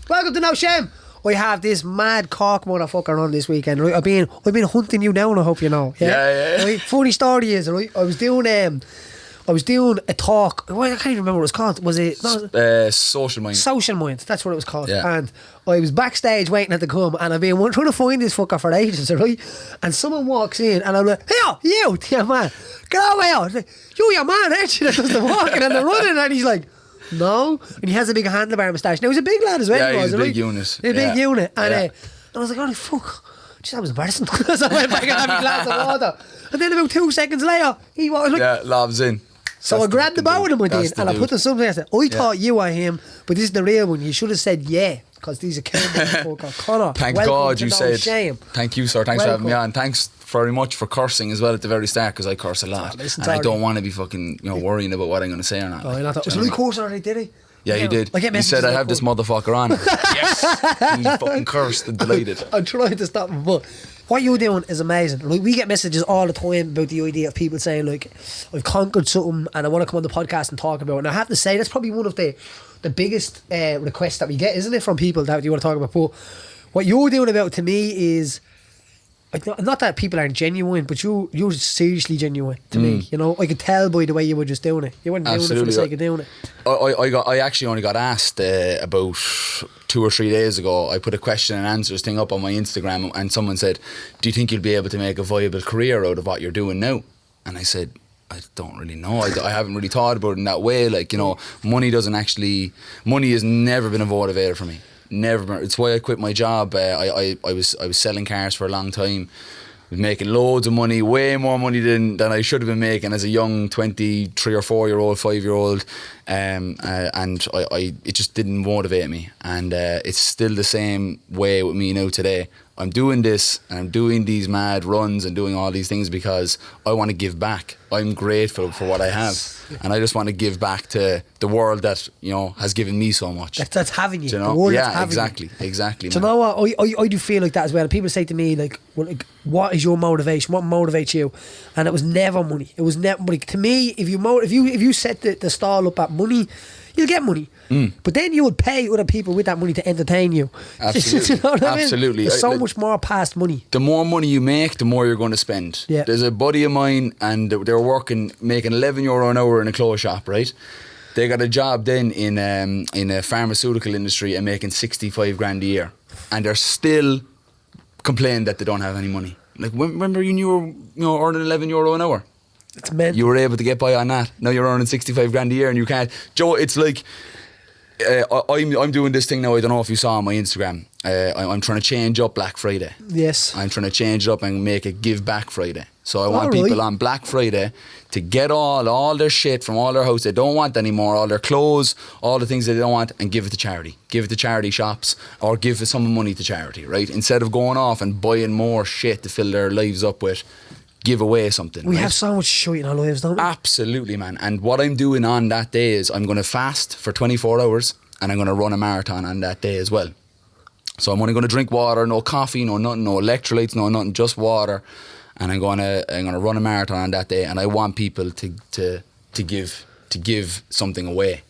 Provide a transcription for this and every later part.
Welcome to No Shame. I have this mad cock motherfucker on this weekend. Right? I've been hunting you down. I hope you know. Yeah. Right? Funny story is, right? I was doing a talk. I can't even remember what it was called. Was it Social Mind? Social Mind. That's what it was called. Yeah. And I was backstage waiting at the come, and I've been trying to find this fucker for ages, right? And someone walks in, and I'm like, "Hey, you, yeah, man, get over here!" I was like, "You, your man, actually, that does the walking and the running," and he's like, "No," and he has a big handlebar moustache. Now he's a big lad as well. Yeah, he's a right? big unit. He's a big unit, and I was like, "Holy fuck!" Jeez, that was embarrassing. So I went back and had a glass of water, and then about 2 seconds later, he was like, lobs in. So I grabbed the bow with him, and I put the something. I said, "I thought you were him, but this is the real one. You should have said yeah, because these are Conor. Thank God you said. Shame. Thank you, sir. Thanks for having me on. Thanks very much for cursing as well at the very start, because I curse a lot, and I don't want to be fucking worrying about what I'm going to say or not. Was Louis cursing already? Did he? Yeah, he did. He said, "I have this motherfucker on." Yes, he fucking cursed and deleted. I'm trying to stop him, but what you're doing is amazing. Like, we get messages all the time about the idea of people saying, like, "I've conquered something and I want to come on the podcast and talk about it." And I have to say, that's probably one of the biggest requests that we get, isn't it, from people that you want to talk about. But what you're doing about it, to me, is not that people aren't genuine, but you're seriously genuine to me. You know, I could tell by the way you were just doing it. You weren't doing it for the sake of doing it. I actually only got asked about 2 or 3 days ago. I put a question and answers thing up on my Instagram, and someone said, "Do you think you'll be able to make a viable career out of what you're doing now?" And I said, "I don't really know. I haven't really thought about it in that way. Like, money has never been a motivator for me. Never. It's why I quit my job. I was selling cars for a long time. I was making loads of money, way more money than I should have been making as a young 23 or 4-year-old, 5-year-old. And it just didn't motivate me. And it's still the same way with me now today. I'm doing this, and I'm doing these mad runs and doing all these things because I want to give back. I'm grateful for what I have, and I just want to give back to the world that has given me so much. That's having you. Do you know? know? The world Yeah, that's exactly. Do you know what? I do feel like that as well. People say to me, like, "What is your motivation? What motivates you?" And it was never money. It was never money. To me, if you set the stall up at money, you'll get money. But then you would pay other people with that money to entertain you. Absolutely. You know what I mean? Absolutely. There's so much more past money. The more money you make, the more you're going to spend. Yeah. There's a buddy of mine, and they're making €11 an hour in a clothes shop, right? They got a job then in a pharmaceutical industry and making 65 grand a year, and they're still complaining that they don't have any money. Like, remember you were earning €11 an hour? It's mental. You were able to get by on that. Now you're earning 65 grand a year and you can't. Joe, it's like I'm doing this thing now. I don't know if you saw on my Instagram. I'm trying to change up Black Friday. Yes. I'm trying to change it up and make it Give Back Friday. So I want people on Black Friday to get all their shit from all their house they don't want anymore, all their clothes, all the things that they don't want, and give it to charity. Give it to charity shops, or give some money to charity, right? Instead of going off and buying more shit to fill their lives up with, give away something. We right? have so much shit in our lives, don't we? Absolutely, man. And what I'm doing on that day is I'm going to fast for 24 hours and I'm going to run a marathon on that day as well. So I'm only going to drink water, no coffee, no nothing, no electrolytes, no nothing, just water. And I'm going to run a marathon on that day, and I want people to give something away,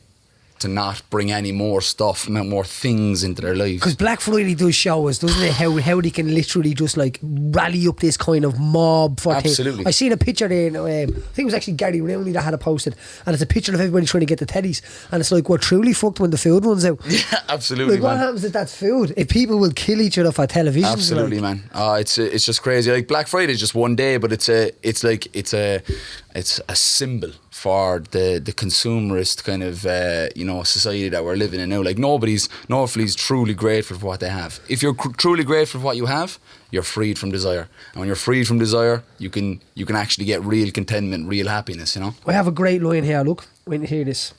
to not bring any more stuff, more things into their lives. Because Black Friday does show us, doesn't it, how they can literally just like rally up this kind of mob for Absolutely. things. I seen a picture there, I think it was actually Gary Rowney that had it posted, and it's a picture of everybody trying to get the teddies, and it's like, we're truly fucked when the food runs out. Yeah, absolutely, like, what happens if that's food? If people will kill each other for television. Absolutely, man. It's just crazy. Like, Black Friday is just one day, but it's a symbol for the consumerist kind of society that we're living in now. Like, nobody's truly grateful for what they have. If you're truly grateful for what you have, you're freed from desire, and when you're freed from desire, you can actually get real contentment, real happiness. I have a great line here. Look, when you hear this.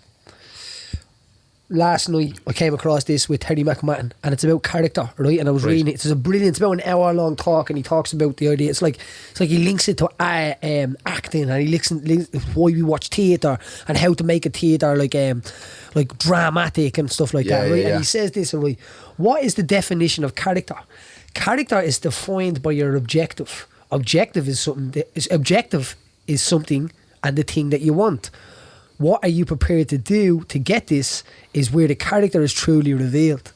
Last night I came across this with Terry McMahon, and it's about character, right? And I was reading it. It's a brilliant. It's about an hour-long talk, and he talks about the idea. It's like he links it to acting, and he links why we watch theatre and how to make a theatre like dramatic and stuff like that, right? Yeah. And he says this, right? What is the definition of character? Character is defined by your objective. Objective is something, and the thing that you want. what are you prepared to do to get this is where the character is truly revealed.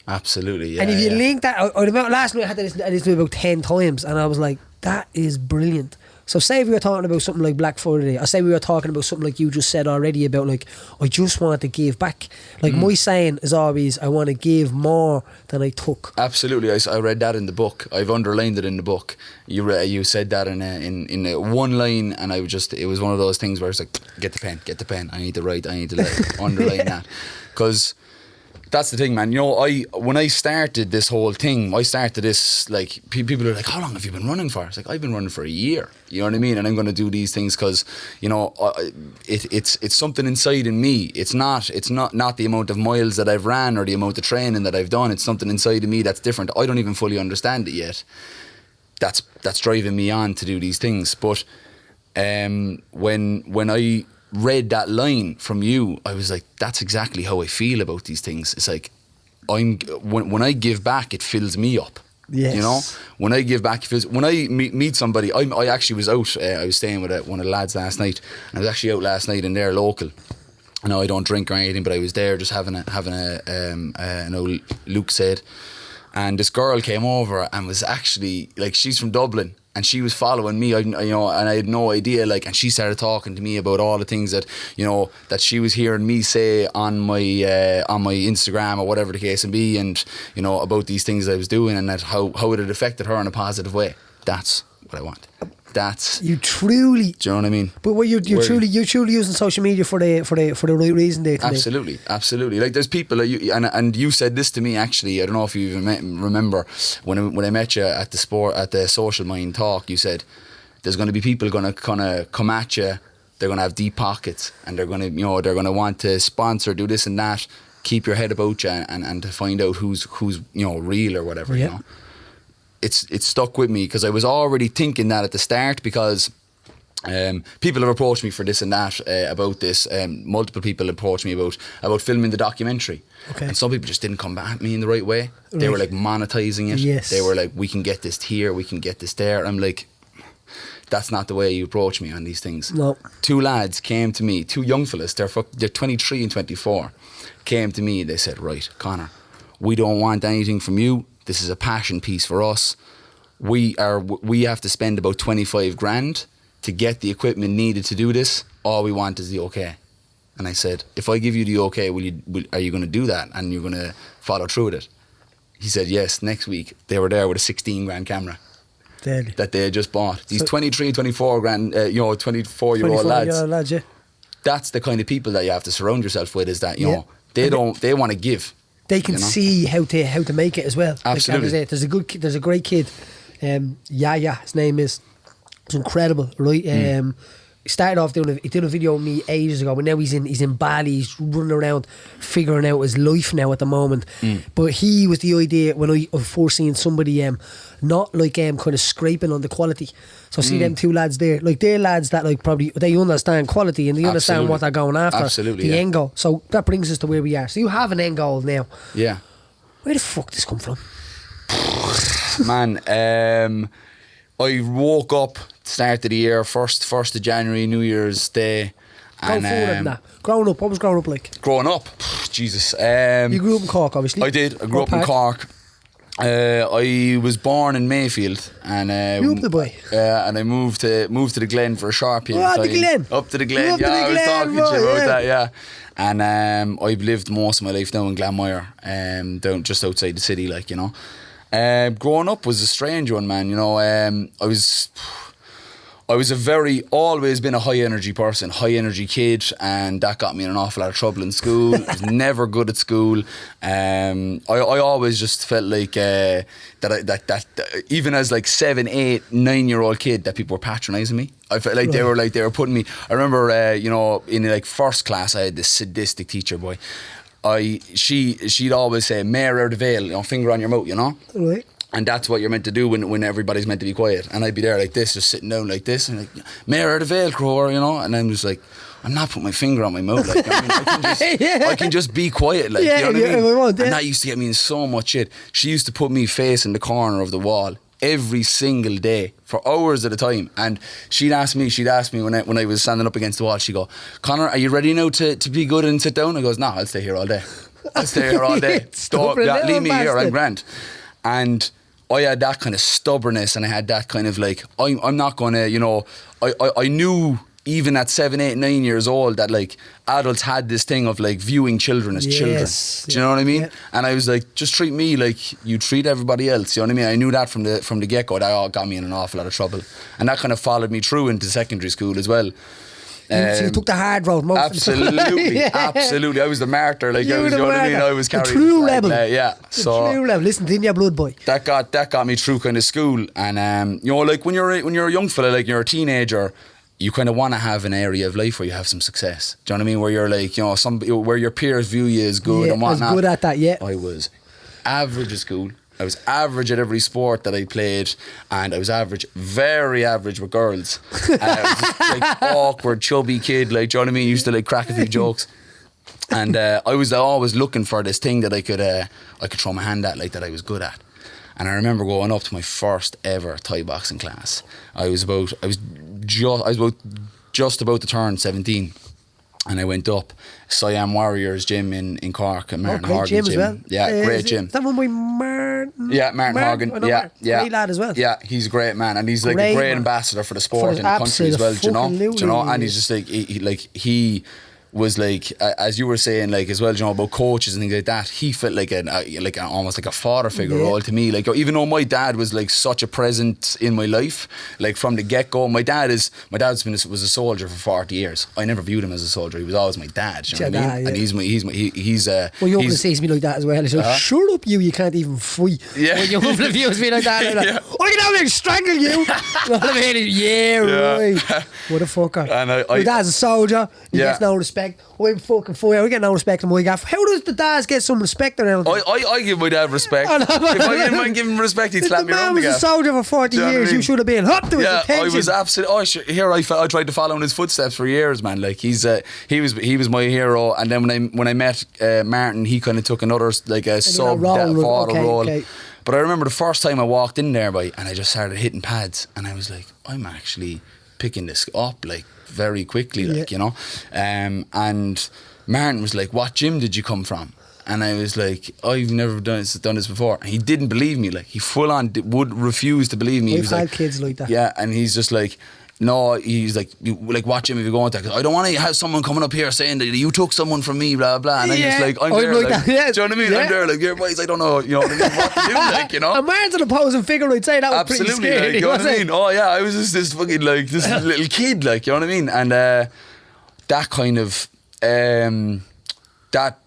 Absolutely, yeah. And if you link that, last night I had to listen to it about 10 times, and I was like, that is brilliant. So say we were talking about something like Black Friday, or say we were talking about something like you just said already about like, I just want to give back. Like my saying is always, I want to give more than I took. Absolutely, I read that in the book. I've underlined it in the book. You said that in one line, and it was one of those things where it's like, get the pen. I need to write. I need to underline that, because that's the thing, man. You know, when I started this whole thing, like people are like, how long have you been running for? It's like, I've been running for a year. You know what I mean? And I'm going to do these things because, you know, it's something inside in me. It's not the amount of miles that I've ran or the amount of training that I've done. It's something inside of me that's different. I don't even fully understand it yet. That's driving me on to do these things. But when I read that line from you, I was like, that's exactly how I feel about these things. It's like, when I give back, it fills me up. Yes. You know, when I give back, when I meet somebody, I actually was out. I was staying with one of the lads last night, and I was actually out last night in their local. I know I don't drink or anything, but I was there just having an old Luke said, and this girl came over and was actually like, she's from Dublin. And she was following me, and I had no idea. Like, and she started talking to me about all the things that, you know, that she was hearing me say on my Instagram or whatever the case may be, and, you know, about these things I was doing, and that how it had affected her in a positive way. That's what I want. That's you truly. Do you know what I mean? But what you're truly using social media for the right reason, there. Absolutely. Like, there's people and you said this to me actually. I don't know if you even remember when I met you at the Social Mind talk. You said there's going to be people going to kind of come at you. They're going to have deep pockets, and they're going to want to sponsor, do this and that. Keep your head about you, and to find out who's real or whatever. Yeah. You know. It's stuck with me because I was already thinking that at the start, because people have approached me for this and that about this. Multiple people approached me about filming the documentary. Okay. And some people just didn't come at me in the right way. They were like monetizing it. Yes. They were like, we can get this here, we can get this there. I'm like, that's not the way you approach me on these things. No. Two lads came to me, two young fellas, they're 23 and 24, came to me. They said, right, Conor, we don't want anything from you. This is a passion piece for us. We have to spend about 25 grand to get the equipment needed to do this. All we want is the okay. And I said, if I give you the okay, are you going to do that? And you're going to follow through with it? He said, yes. Next week, they were there with a 16 grand camera. Deadly. That they had just bought. These 23, 24 grand, 24-year-old lads. Yeah. That's the kind of people that you have to surround yourself with, is that, you know, they want to give. They can see how to make it as well. Absolutely. Like, there's a great kid, Yaya, his name is. It's incredible, right? He started off he did a video with me ages ago, but now he's in Bali. He's running around figuring out his life now at the moment. But he was the idea when I first seen somebody not like kind of scraping on the quality. So see them two lads there, like they're lads that like probably they understand quality and they understand what they're going after. Absolutely, the end goal. So that brings us to where we are. So you have an end goal now. Yeah. Where the fuck did this come from? Man, I woke up start of the year, 1st of January, New Year's Day. Go forward than that. Growing up, what was growing up like? Growing up? Jesus. You grew up in Cork, obviously. I did. I grew up in Cork. I was born in Mayfield, and you up the boy. and I moved to the Glen for a short period of time. The Glen. Up to the Glen. Yeah, I was talking to you about that. Yeah, and I've lived most of my life now in Glanmire, down just outside the city, like, you know. Growing up was a strange one, man. You know, I was always been a high energy person, high energy kid, and that got me in an awful lot of trouble in school. I was never good at school. I always just felt like that even as like 7, 8, 9-year-old kid, that people were patronising me. I felt like they were putting me. I remember, in like first class, I had this sadistic teacher, boy. She'd always say, "Mayor of the Vale," finger on your mouth, you know. Right. And that's what you're meant to do when everybody's meant to be quiet. And I'd be there like this, just sitting down like this, and like, "Mayor of the Vale, Crower," you know. And I'm just like, I'm not putting my finger on my mouth. Like, I can just be quiet, like, you know what I mean? And that used to get me in so much shit. She used to put me facing the corner of the wall, every single day for hours at a time. And she'd ask me when I was standing up against the wall, she'd go, Conor, are you ready now to be good and sit down? I goes, no, I'll stay here all day. I'll stay here all day. Leave me here, I'm grand. And I had that kind of stubbornness, and I had that kind of like, I'm not going to, you know, I knew even at 7, 8, 9 years old that like adults had this thing of like viewing children as children. Do you know what I mean? Yeah. And I was like, just treat me like you treat everybody else. You know what I mean? I knew that from the get-go. That got me in an awful lot of trouble. And that kind of followed me through into secondary school as well. So you took the hard road most absolutely, yeah. Absolutely. I was the martyr, like I was, you know what I mean? I was carrying the true rebel. Yeah. The true rebel. Listen, in your blood, boy. That got me through kind of school, and you know, like when you're a young fella, like you're a teenager, you kind of want to have an area of life where you have some success. Do you know what I mean? Where you're like, you know, where your peers view you as good and whatnot. I was good at that, yeah. I was average at school. I was average at every sport that I played, and I was very average with girls. And I was just like awkward, chubby kid, like, do you know what I mean? Used to like crack a few jokes. And I was always looking for this thing that I could throw my hand at, like that I was good at. And I remember going up to my first ever Thai boxing class. I was just about to turn 17. And I went up Siam Warriors gym in Cork, and Martin Horgan gym as well. Yeah, great gym. That one by Martin. Yeah, Martin Horgan. Yeah. Great lad as well. Yeah, he's a great man, and he's like a great ambassador for the sport in the country as well. Do you know? And he's just like he was like, as you were saying, like as well, you know, about coaches and things like that. He felt like almost like a father figure role to me. Like, even though my dad was like such a presence in my life, like from the get go. My dad was a soldier for 40 years. I never viewed him as a soldier. He was always my dad. You know what I mean? And he's well, your uncle says to me like that as well. He says, shut up, you can't even fight. Yeah. When your uncle views me like that, like, I can have to strangle you. You know what I mean? Yeah, right. What a fucker. And my dad's a soldier. He gets no respect. I'm fucking fire. I get no respect from my gaff. How does the dads get some respect around? I give my dad respect. If I didn't mind giving him respect, he'd slap me around the gaff. The man was a soldier for 40 years. You should have been up to his attention. I was absolutely. I tried to follow in his footsteps for years, man. Like he was my hero. And then when I met Martin, he kind of took another like a sub father role. Okay. But I remember the first time I walked in there, and I just started hitting pads, and I was like, I'm actually picking this up, like, very quickly, like, you know. And Martin was like, what gym did you come from? And I was like, I've never done this before. And he didn't believe me. Like, he full on would refuse to believe me. We've had kids like that. Yeah, and he's just like, no, he's like, what gym have you going to? Because I don't want to have someone coming up here saying that you took someone from me, blah blah. And I'm just like, I'm there, like, do you know what I mean? I'm there, like, yeah, boys, I don't know, you know what I mean, what to do, like, you know. And Martin's an opposing figure, I'd say that was absolutely, pretty scary. Like, you know what I mean? Oh yeah, I was just this fucking like this little kid, like, you know what I mean? And that kind of that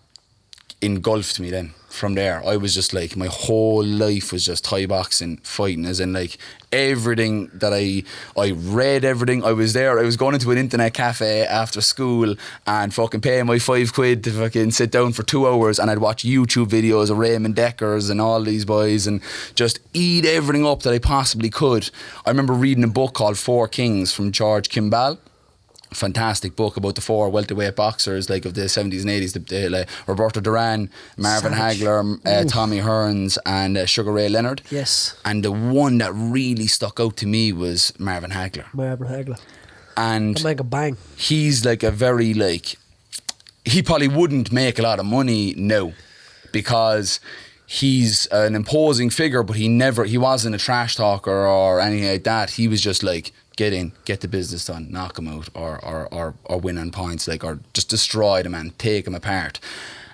engulfed me then. From there, I was just like, my whole life was just Thai boxing, fighting, as in like everything that I read, everything. I was there. I was going into an internet cafe after school and fucking paying my £5 to fucking sit down for 2 hours, and I'd watch YouTube videos of Raymond Deckers and all these boys and just eat everything up that I possibly could. I remember reading a book called Four Kings from George Kimball. Fantastic book about the 4 welterweight boxers, like, of the 70s and 80s, like Roberto Duran, Marvin Hagler, Tommy Hearns, and Sugar Ray Leonard. Yes. And the one that really stuck out to me was Marvin Hagler. And make a bang. He's like a very, like, he probably wouldn't make a lot of money now because he's an imposing figure, but he wasn't a trash talker or anything like that. He was just like, get in, get the business done, knock him out, or win on points, like, or just destroy the man, take him apart.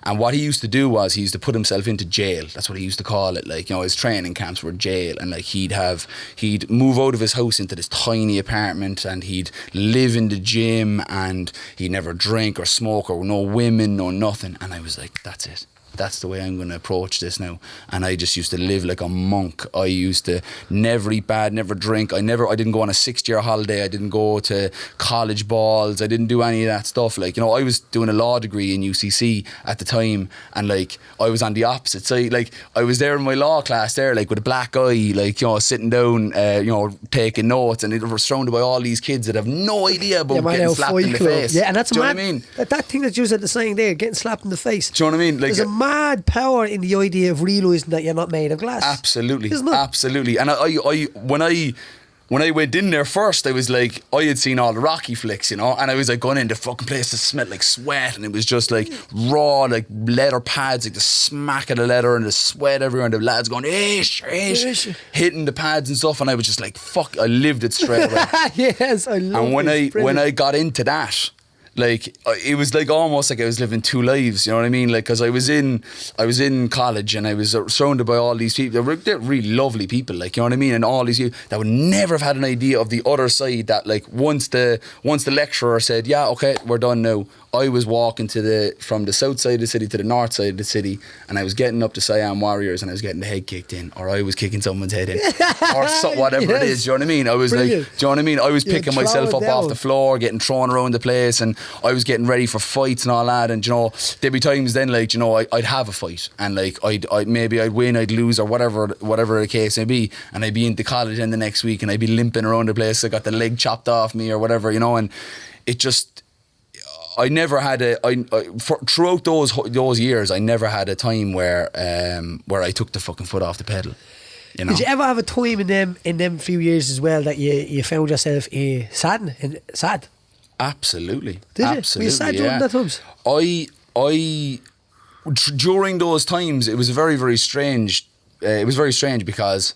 And what he used to do was he used to put himself into jail. That's what he used to call it. Like, you know, his training camps were jail, and like he'd move out of his house into this tiny apartment, and he'd live in the gym, and he'd never drink or smoke or no women, no nothing. And I was like, that's it. That's the way I'm going to approach this now. And I just used to live like a monk. I used to never eat bad, never drink. I didn't go on a 6-year holiday. I didn't go to college balls. I didn't do any of that stuff. Like, you know, I was doing a law degree in UCC at the time, and like I was on the opposite side. Like, I was there in my law class there, like with a black eye, like, you know, sitting down, you know, taking notes, and it was surrounded by all these kids that have no idea about getting slapped in the face. Yeah, and that's do you know what I mean? That thing that you said the saying there, getting slapped in the face. Do you know what I mean? Like, there's a mad power in the idea of realising that you're not made of glass. Absolutely, Isn't it? absolutely. And I when I went in there first, I was like, I had seen all the Rocky flicks, you know, and I was like going in, the fucking place that smelled like sweat, and it was just like raw, like leather pads, like the smack of the leather and the sweat everywhere, and the lads going, ish, hitting the pads and stuff, and I was just like, fuck, I lived it straight away. Yes, I love it. And when I got into that, like, it was like almost like I was living two lives, you know what I mean? Like, because I was in college and I was surrounded by all these people. They're really lovely people, like, you know what I mean? And all these people that would never have had an idea of the other side, that like once the lecturer said, yeah, okay, we're done now, I was walking from the south side of the city to the north side of the city, and I was getting up to Siam Warriors, and I was getting the head kicked in, or I was kicking someone's head in, or whatever it is, do you know what I mean? I was Brilliant. like, do you know what I mean? I was picking myself up off the floor, getting thrown around the place, and I was getting ready for fights and all that. And you know, there'd be times then, like, you know, I'd have a fight, and like I'd maybe I'd win, I'd lose, or whatever the case may be, and I'd be into college then the next week, and I'd be limping around the place. I got the leg chopped off me or whatever, you know, and it just. I never had throughout those years, I never had a time where I took the fucking foot off the pedal. You know? Did you ever have a time in them few years as well that you found yourself sad? Absolutely. Did you? Absolutely, Were you sad during that times? During those times, it was very, very strange. It was very strange because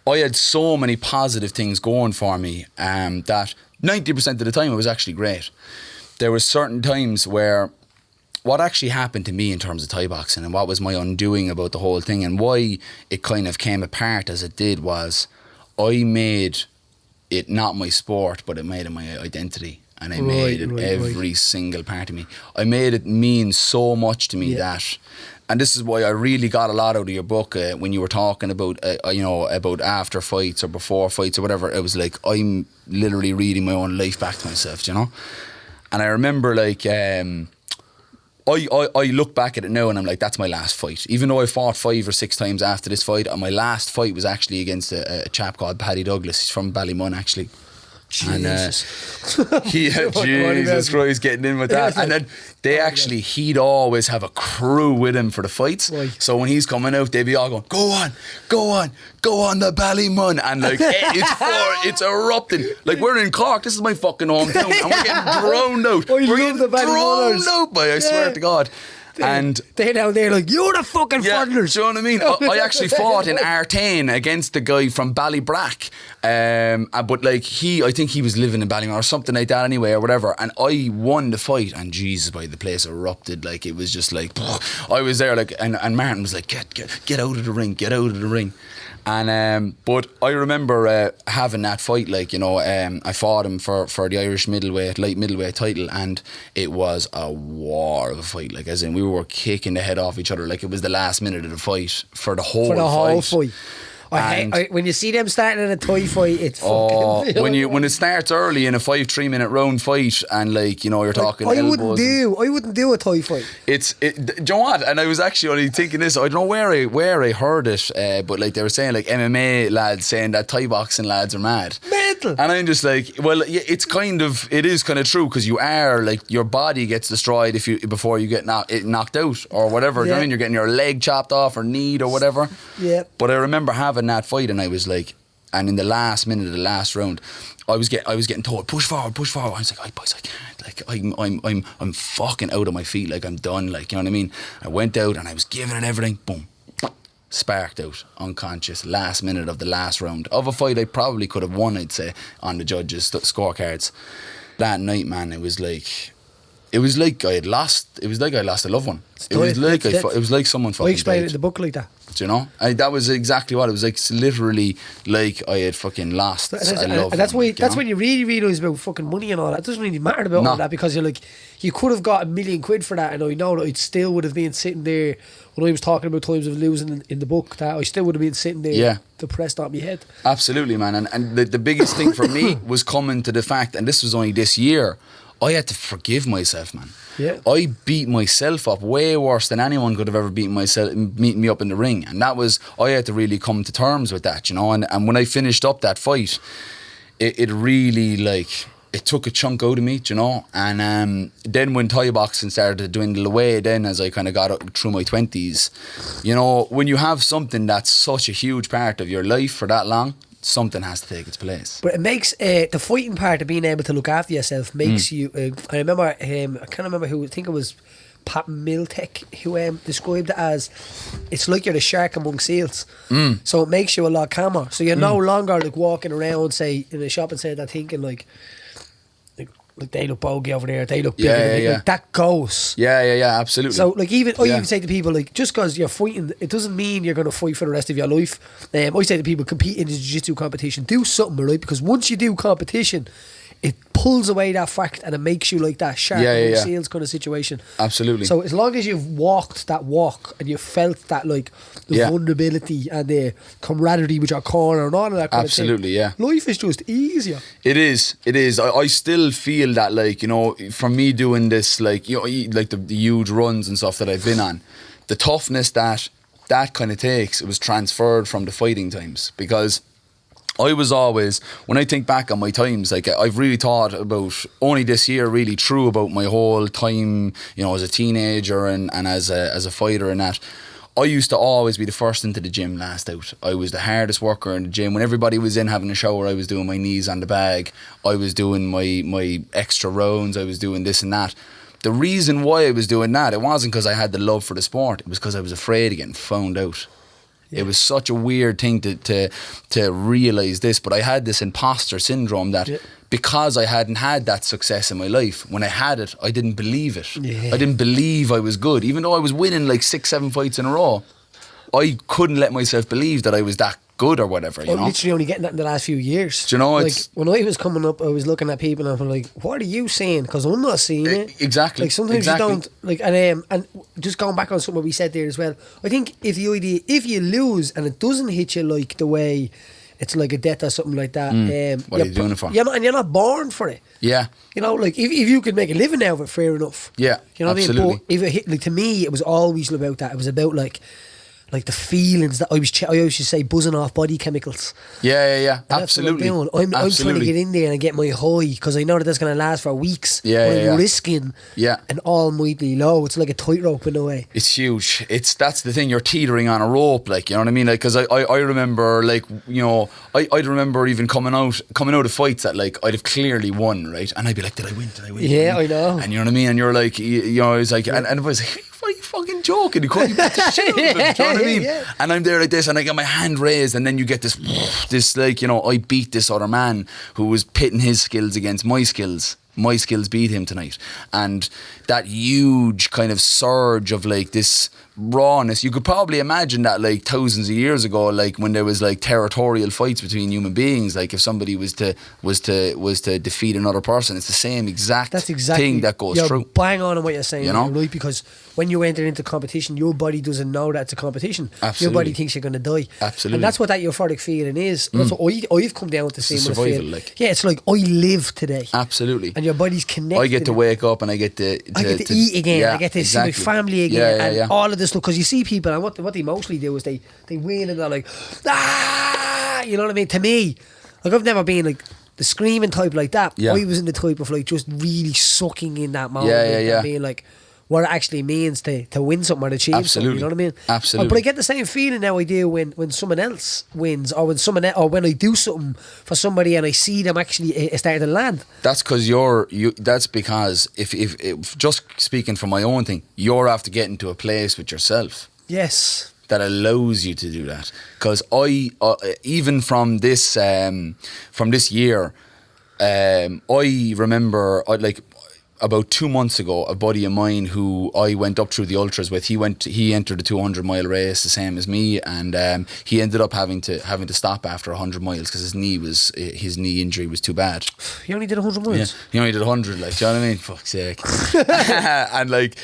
I had so many positive things going for me that 90% of the time it was actually great. There were certain times where what actually happened to me in terms of Thai boxing and what was my undoing about the whole thing and why it kind of came apart as it did was I made it not my sport, but it made it my identity, and I made it every single part of me. I made it mean so much to me that, and this is why I really got a lot out of your book when you were talking about you know, about after fights or before fights or whatever. It was like I'm literally reading my own life back to myself, you know. And I remember, like, I look back at it now and I'm like, that's my last fight. Even though I fought 5 or 6 times after this fight, and my last fight was actually against a chap called Paddy Douglas. He's from Ballymun, actually. Jesus. And Jesus Christ, getting in with that. And then he'd always have a crew with him for the fights. Right. So when he's coming out, they'd be all going, go on the Ballymun. And like, it's erupting. Like, we're in Cork, this is my fucking hometown, and we're getting drowned out. We're getting drowned out by, I swear to God. And they're down there like, you're the fucking foreigners. Do you know what I mean? I actually fought in Artane against the guy from Ballybrack, but like I think he was living in Ballymun or something like that anyway, or whatever, and I won the fight, and Jesus, boy, the place erupted. Like, it was just like, I was there, like, and Martin was like, get out of the ring, get out of the ring. And but I remember having that fight, like, you know, I fought him for the Irish light middleweight title, and it was a war of a fight. Like, as in, we were kicking the head off each other. Like, it was the last minute of the fight for the whole fight. When you see them starting in a Thai fight, it's fucking. When it starts early in a 5-3 minute round fight, and like, you know, you're talking elbows. I wouldn't do a Thai fight. Do you know what? And I was actually only thinking this. I don't know where I heard it, but like, they were saying, like, MMA lads saying that Thai boxing lads are mad. Mental. And I'm just like, well, it is kind of true, because you are, like, your body gets destroyed before you get knocked out or whatever. Do you know what I mean? You're getting your leg chopped off or kneed or whatever. Yeah. But I remember having that fight, and I was like, and in the last minute of the last round, I was getting told, push forward. I was like, boys, I can't. Like, I'm fucking out of my feet. Like, I'm done. Like, you know what I mean? I went out and I was giving it everything. Boom. Sparked out, unconscious, last minute of the last round of a fight I probably could have won, I'd say, on the judges' scorecards. That night, man, it was like I had lost. It was like I lost a loved one. It was like someone fucking died. I explained it in the book like that. Do you know? That was exactly what it was like. Literally, like I had fucking lost a loved one. That's when you really realise about fucking money and all that. It doesn't really matter about all that, because you're like, you could have got £1,000,000 for that, and I know that it still would have been sitting there. When I was talking about times of losing in the book, that I still would have been sitting there depressed on my head. Absolutely, man. And the biggest thing for me was coming to the fact, and this was only this year, I had to forgive myself, man. Yeah. I beat myself up way worse than anyone could have ever beaten me up in the ring. And that was, I had to really come to terms with that, you know. And when I finished up that fight, it really, like, it took a chunk out of me, do you know. And then when Thai boxing started to dwindle away, then as I kind of got up through my 20s, you know, when you have something that's such a huge part of your life for that long, something has to take its place. But it makes the fighting part of being able to look after yourself makes you. I remember I can't remember who. I think it was Pat Miltech who described it as it's like you're the shark among seals. So it makes you a lot calmer. So you're no longer like walking around, say, in a shopping centre thinking like they look bogey over there, they look bigger than me. Like, that goes. Yeah, absolutely. So like even say to people like just because you're fighting, it doesn't mean you're going to fight for the rest of your life. I say to people, compete in a jiu-jitsu competition, do something, right? Because once you do competition, it pulls away that fact and it makes you like that shark among seals kind of situation. Absolutely. So as long as you've walked that walk and you've felt that like the vulnerability and the camaraderie with your corner and all of that kind of thing. Absolutely, life is just easier. It is. I still feel that, like, you know, from me doing this, like, you know, like the huge runs and stuff that I've been on, the toughness that kind of takes, it was transferred from the fighting times. Because I was always, when I think back on my times, like, I've really thought about only this year really true about my whole time, you know, as a teenager and as a fighter and that. I used to always be the first into the gym, last out. I was the hardest worker in the gym. When everybody was in having a shower, I was doing my knees on the bag. I was doing my extra rounds. I was doing this and that. The reason why I was doing that, it wasn't because I had the love for the sport. It was because I was afraid of getting found out. It was such a weird thing to realise this, but I had this imposter syndrome that because I hadn't had that success in my life, when I had it, I didn't believe it. I didn't believe I was good. Even though I was winning like 6-7 fights in a row, I couldn't let myself believe that I was that good or whatever, you know. Literally only getting that in the last few years. Do you know, like, it's, when I was coming up, I was looking at people and I'm like, what are you saying? Because I'm not seeing it. Exactly. Like sometimes you don't, like, and just going back on something we said there as well, I think if you lose and it doesn't hit you like the way it's like a death or something like that, what are you doing it for? You're not born for it. Yeah. You know, like if you could make a living out of it, fair enough. Yeah, you know absolutely. what I mean? But if it hit, like, to me, it was always about that. It was about like the feelings that I always used to say, buzzing off body chemicals. Yeah. Absolutely. I'm trying to get in there and get my high because I know that that's going to last for weeks. I'm risking an almighty low. It's like a tightrope in a way. It's huge. That's the thing. You're teetering on a rope, like, you know what I mean? Like, because I remember, like, you know, I'd remember even coming out of fights that, like, I'd have clearly won, right? And I'd be like, did I win? Yeah, I know. And you know what I mean? And you're like, you know, it's like, and I was like, are you fucking joking? You couldn't beat the shit out of him, do you know what I mean? And I'm there like this and I get my hand raised and then you get this like, you know, I beat this other man who was pitting his skills against my skills. My skills beat him tonight. And that huge kind of surge of like this rawness, you could probably imagine that like thousands of years ago, like when there was like territorial fights between human beings, like if somebody was to defeat another person, it's the same exact thing that goes through. Bang on what you're saying, you know? Right? Because when you enter into competition, your body doesn't know that it's a competition. Absolutely. Your body thinks you're going to die. Absolutely. And that's what that euphoric feeling is. That's what I've come down with the same survival, feel. like. Yeah, it's like I live today. Absolutely. And your body's connected. I get to wake up and I get to eat again. I get to see my family again. And all of this stuff. Because you see people, and what they mostly do is they win and they're like, ah, you know what I mean? To me, like, I've never been like the screaming type like that. I was in the type of like just really sucking in that moment and being like, what it actually means to win something or achieve something, you know what I mean? Absolutely. But I get the same feeling now I do when someone else wins or when I do something for somebody and I see them actually starting to land. That's because that's because if just speaking from my own thing, you're after getting to a place with yourself. Yes. That allows you to do that. Because I even from this year, I remember about 2 months ago, a buddy of mine who I went up through the ultras with, he entered the 200-mile race the same as me, and he ended up having to stop after 100 miles because his knee injury was too bad. He only did 100 miles? Yeah, he only did 100, like, do you know what I mean? Fuck's sake. And like,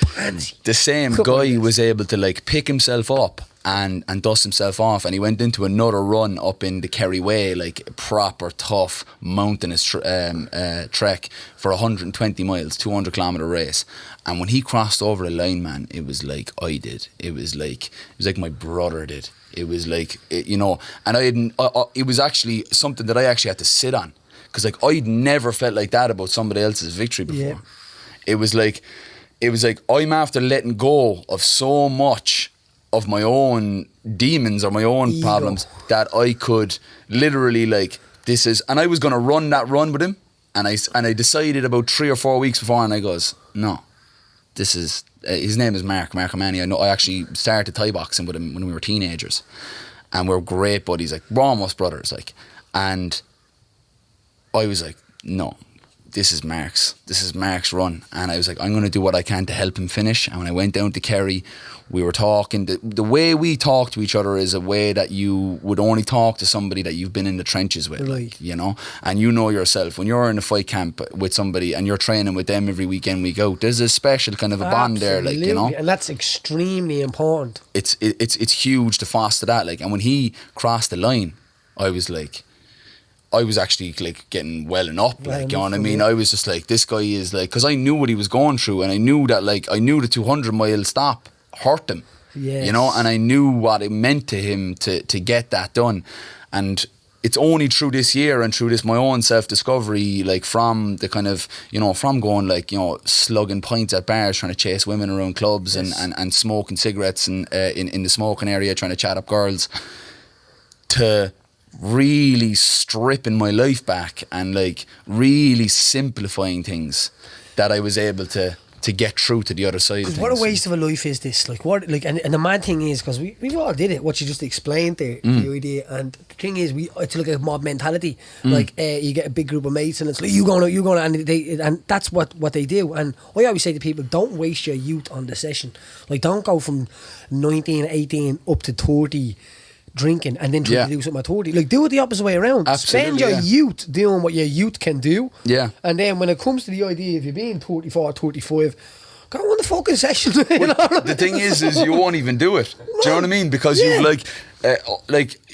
the same guy was able to like pick himself up and dust himself off, and he went into another run up in the Kerry Way, like a proper tough mountainous trek for 120 miles, 200 kilometre race. And when he crossed over the line, man, it was like I did. It was like my brother did. It was like, you know, and it was actually something that I actually had to sit on. because like I'd never felt like that about somebody else's victory before. Yeah. It was like I'm after letting go of so much of my own demons or my own Ego. problems that I could literally like, this is, and I was going to run that run with him, and I decided about 3 or 4 weeks before, and I goes, no, this is, his name is Mark Amani. I actually started Thai boxing with him when we were teenagers, and we're great buddies, like we're almost brothers, like, and I was like, no, this is Mark's run. And I was like, I'm going to do what I can to help him finish. And when I went down to Kerry, we were talking. The way we talk to each other is a way that you would only talk to somebody that you've been in the trenches with, Right. like, you know. And you know yourself, when you're in a fight camp with somebody and you're training with them every weekend, week out, there's a special kind of a bond there, like, you know. And that's extremely important. It's huge to foster that, like. And when he crossed the line, I was actually like getting welling up, like, you know what I mean? I was just like, this guy is like, because I knew what he was going through, and I knew that, like, I knew the 200-mile stop hurt him, Yes. you know, and I knew what it meant to him to get that done. And it's only through this year and through this my own self-discovery, like from the kind of, you know, from going like, you know, slugging pints at bars, trying to chase women around clubs, Yes. and smoking cigarettes and in the smoking area, trying to chat up girls, to really stripping my life back and like really simplifying things, that I was able to get through to the other side of things. What a waste of a life is this? Like, what? Like, and the mad thing is, because we've all did it. What you just explained there, the idea, and the thing is, it's like a mob mentality. Like, you get a big group of mates, and it's like you going, and that's what they do. And I always say to people, don't waste your youth on the session. Like, don't go from 19, 18 up to 30. Drinking and then trying to do something at 30. Like, do it the opposite way around. Absolutely, Spend your youth doing what your youth can do. Yeah. And then when it comes to the idea of you being 34, 35, go on the fucking session. You know? The thing is you won't even do it. Do you know what I mean? Because you've like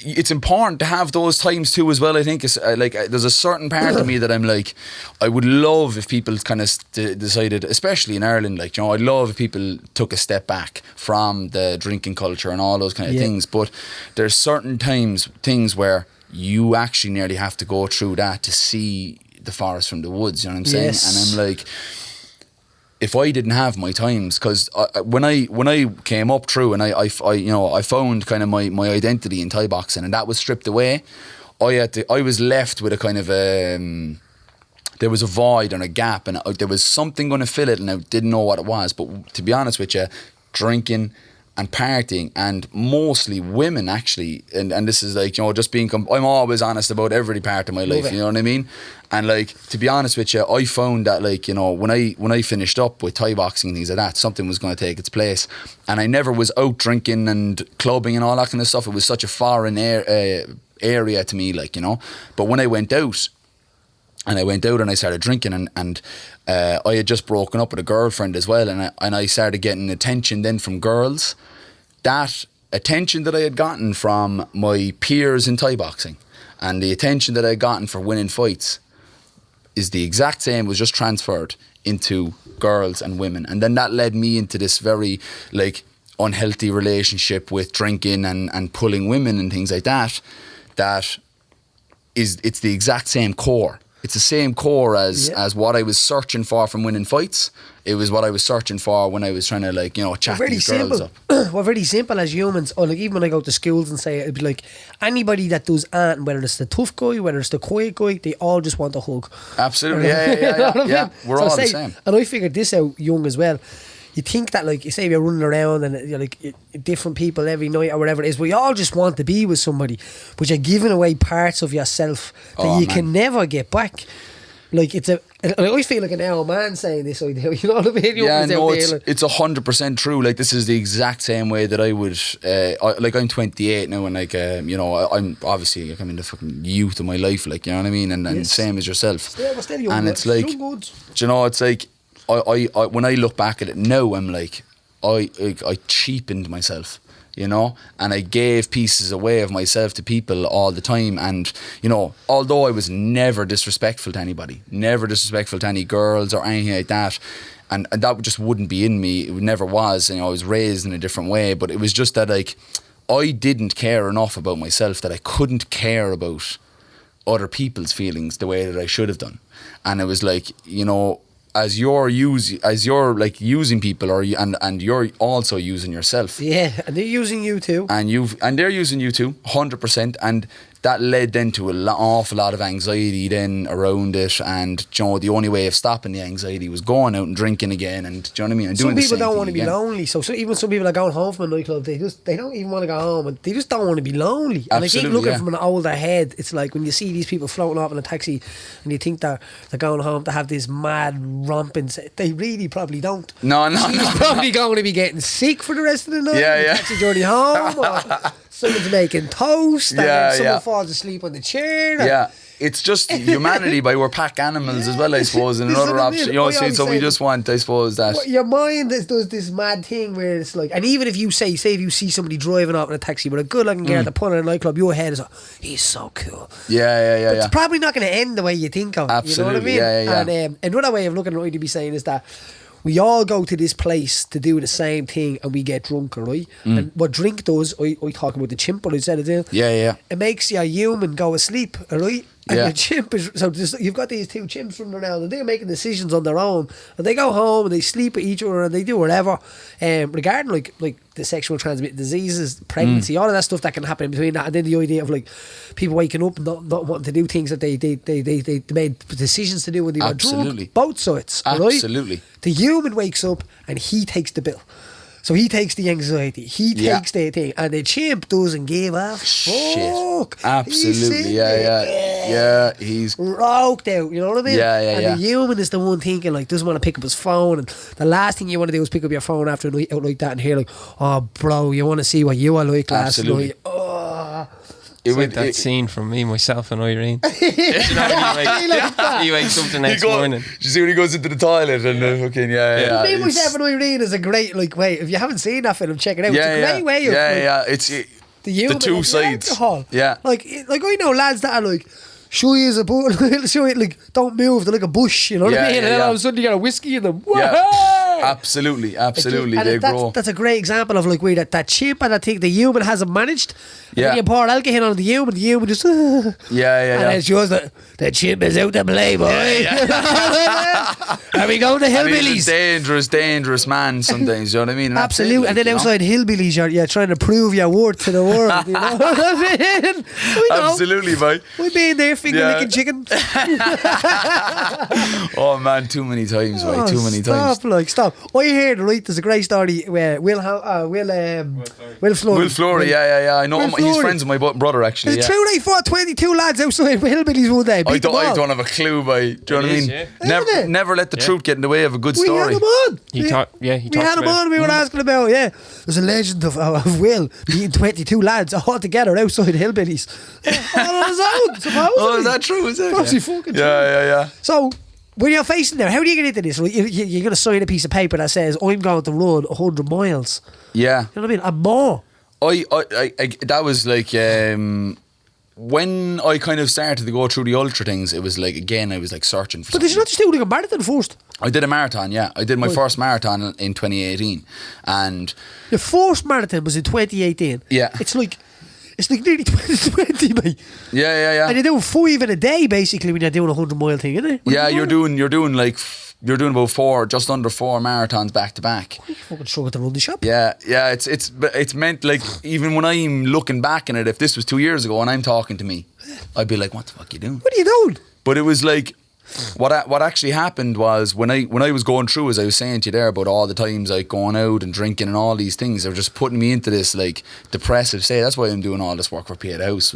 it's important to have those times too as well. I think it's there's a certain part of me that I'm like, I would love if people kind of decided, especially in Ireland, like, you know, I'd love if people took a step back from the drinking culture and all those kind of things. But there's certain things where you actually nearly have to go through that to see the forest from the woods. You know what I'm saying? Yes. And I'm like, if I didn't have my times, because when I came up through and I found kind of my identity in Thai boxing, and that was stripped away, I was left with a kind of there was a void and a gap, and there was something going to fill it, and I didn't know what it was. But to be honest with you, drinking and partying, and mostly women actually, and this is like, you know, just being I'm always honest about every part of my life, you know what I mean? And like, to be honest with you, I found that, like, you know, when I finished up with Thai boxing and things like that, something was going to take its place. And I never was out drinking and clubbing and all that kind of stuff. It was such a foreign area to me, like, you know. But when I went out and I started drinking, and I had just broken up with a girlfriend as well, and I started getting attention then from girls. That attention that I had gotten from my peers in Thai boxing, and the attention that I had gotten for winning fights, is the exact same, was just transferred into girls and women. And then that led me into this very, like, unhealthy relationship with drinking and pulling women and things like that. It's the exact same core. It's the same core as what I was searching for from winning fights. It was what I was searching for when I was trying to, like, you know, chat these girls up. We're very simple as humans. Or like, even when I go to schools and say, it'd be like, anybody that does ant, whether it's the tough guy, whether it's the quiet guy, they all just want a hug. Absolutely, yeah. We're all the same. And I figured this out young as well. You think that, like, you say you're running around and you're like different people every night or whatever it is, but you all just want to be with somebody, but you're giving away parts of yourself that can never get back. Like, I always feel like an old man saying this idea, you know what I mean? Yeah, no, it's 100% true. Like, this is the exact same way that I would, like, I'm 28 now, and like, you know, I'm obviously, like, I'm in the fucking youth of my life, like, you know what I mean? And same as yourself. Yeah, we're still young. And it's like, do you know, it's like, I when I look back at it now, I'm like, I cheapened myself, you know, and I gave pieces away of myself to people all the time. And, you know, although I was never disrespectful to anybody, never disrespectful to any girls or anything like that, and that just wouldn't be in me. It never was. You know, I was raised in a different way, but it was just that, like, I didn't care enough about myself that I couldn't care about other people's feelings the way that I should have done. And it was like, you know, as you're like using people, and you're also using yourself. Yeah, and they're using you too. And they're using you too, 100%. And that led then to awful lot of anxiety then around it. And you know, the only way of stopping the anxiety was going out and drinking again. And do you know what I mean? And some doing people the same don't thing want to be again. lonely. So even some people are going home from a nightclub, they don't even want to go home, and they just don't want to be lonely. And I think Absolutely, looking yeah. from an older head, it's like when you see these people floating off in a taxi, and you think they're going home to have this mad romping. They really probably don't. No. He's probably going to be getting sick for the rest of the night. Yeah, the yeah. taxi journey home. Or someone's making toast, and then someone Yeah. falls asleep on the chair. Yeah, it's just humanity by we're pack animals as well, I suppose, and This is another what I option. mean. You know, I always so we say- just want, I suppose, that. Well, your mind does this mad thing where it's like, and even if you say if you see somebody driving off in a taxi with a good looking girl at the put in a nightclub, your head is like, he's so cool. Yeah. It's probably not going to end the way you think of it. Absolutely, you know what I mean? yeah. And another way of looking at it to be saying is that we all go to this place to do the same thing, and we get drunk, right? And what drink does, I talk about the chimp, but I said it there. Yeah. It makes your human go asleep, alright? And Yeah. your chimp is you've got these two chimps running around, and they're making decisions on their own, and they go home and they sleep with each other and they do whatever. Regarding like the sexual transmitted diseases, pregnancy, all of that stuff that can happen in between that, and then the idea of like people waking up and not wanting to do things that they made decisions to do when they were Absolutely. drunk. Both sides, right? Absolutely. The human wakes up and he takes the bill. So he takes the anxiety, he Yeah. takes the thing, and the chimp doesn't give a Shit. fuck. He's Absolutely. sitting Yeah. there, Yeah. He's. roped out, you know what I mean? Yeah, And yeah. the human is the one thinking like doesn't want to pick up his phone, and the last thing you want to do is pick up your phone after a night out like that and hear like, oh bro, you want to see what you were like last Absolutely. night. Oh. It It's like that scene from Me, Myself and Irene. Like that. He wakes up the next morning. You see when he goes into the toilet and fucking yeah. Me, it's- Myself and Irene is a great wait. If you haven't seen that film, check it out. Yeah, it's a great way of like, It's the human two and sides. alcohol. Yeah. Like I know lads that are like, show you as a bush, show you like don't move, they're like a bush, you know what Yeah, I mean? And yeah, then yeah. all of a sudden you got a whiskey in them. Yeah. Wah-hey! Absolutely. And They that's, grow. that's a great example of like where that chimp and I think the human hasn't managed. And Yeah. then you pour alcohol on the human just and Yeah. it shows that the chimp is out to play, boy. Are we going to And he's hillbillies? a dangerous man sometimes, you know what I mean? And that's it, Absolutely. like, And then you know? outside hillbillies, you're trying to prove your worth to the world. You know what I mean? We know. Absolutely, mate. We've been there finger Yeah. licking chicken. Oh man, too many times, mate. Too many times. Stop. I heard, right, there's a great story where Will Fleury. Will Fleury, yeah. I know Will him. He's Fleury. friends with my brother, actually. It's Yeah. true, they fought 22 lads outside with hillbillies one day. I Beat them don't, I all. don't have a clue, mate. Do you know what I It is, mean? yeah. Isn't it? Never let the truth get in the way of a good We had story. him on. He We talked had about him on. We were asking about, there's a legend of Will beating 22 lads all together outside hillbillies. All on his own, supposedly. Oh, is that true? Is it? Probably fucking true. Yeah. So, when you're facing there, how do you get into this? Like, you're going to sign a piece of paper that says, I'm going to run 100 miles. Yeah. You know what I mean? And more. I that was like when I kind of started to go through the ultra things, it was like again I was like searching for But did you something. not just do like a marathon first? I did a marathon, yeah. I did my Right. first marathon in 2018, and Your first marathon was in 2018. Yeah. It's like nearly 2020, mate. yeah. And you're doing 5 in a day, basically, when you're doing a 100-mile thing, isn't it? Yeah, you're doing about just under 4 marathons back to back. You fucking struggle to run the shop. Yeah, it's meant like even when I'm looking back on it, if this was 2 years ago and I'm talking to me, I'd be like, what the fuck you doing? What are you doing? But it was like what actually happened was when I was going through, as I was saying to you there about all the times like going out and drinking and all these things, they were just putting me into this like depressive state. That's why I'm doing all this work for Pieta House.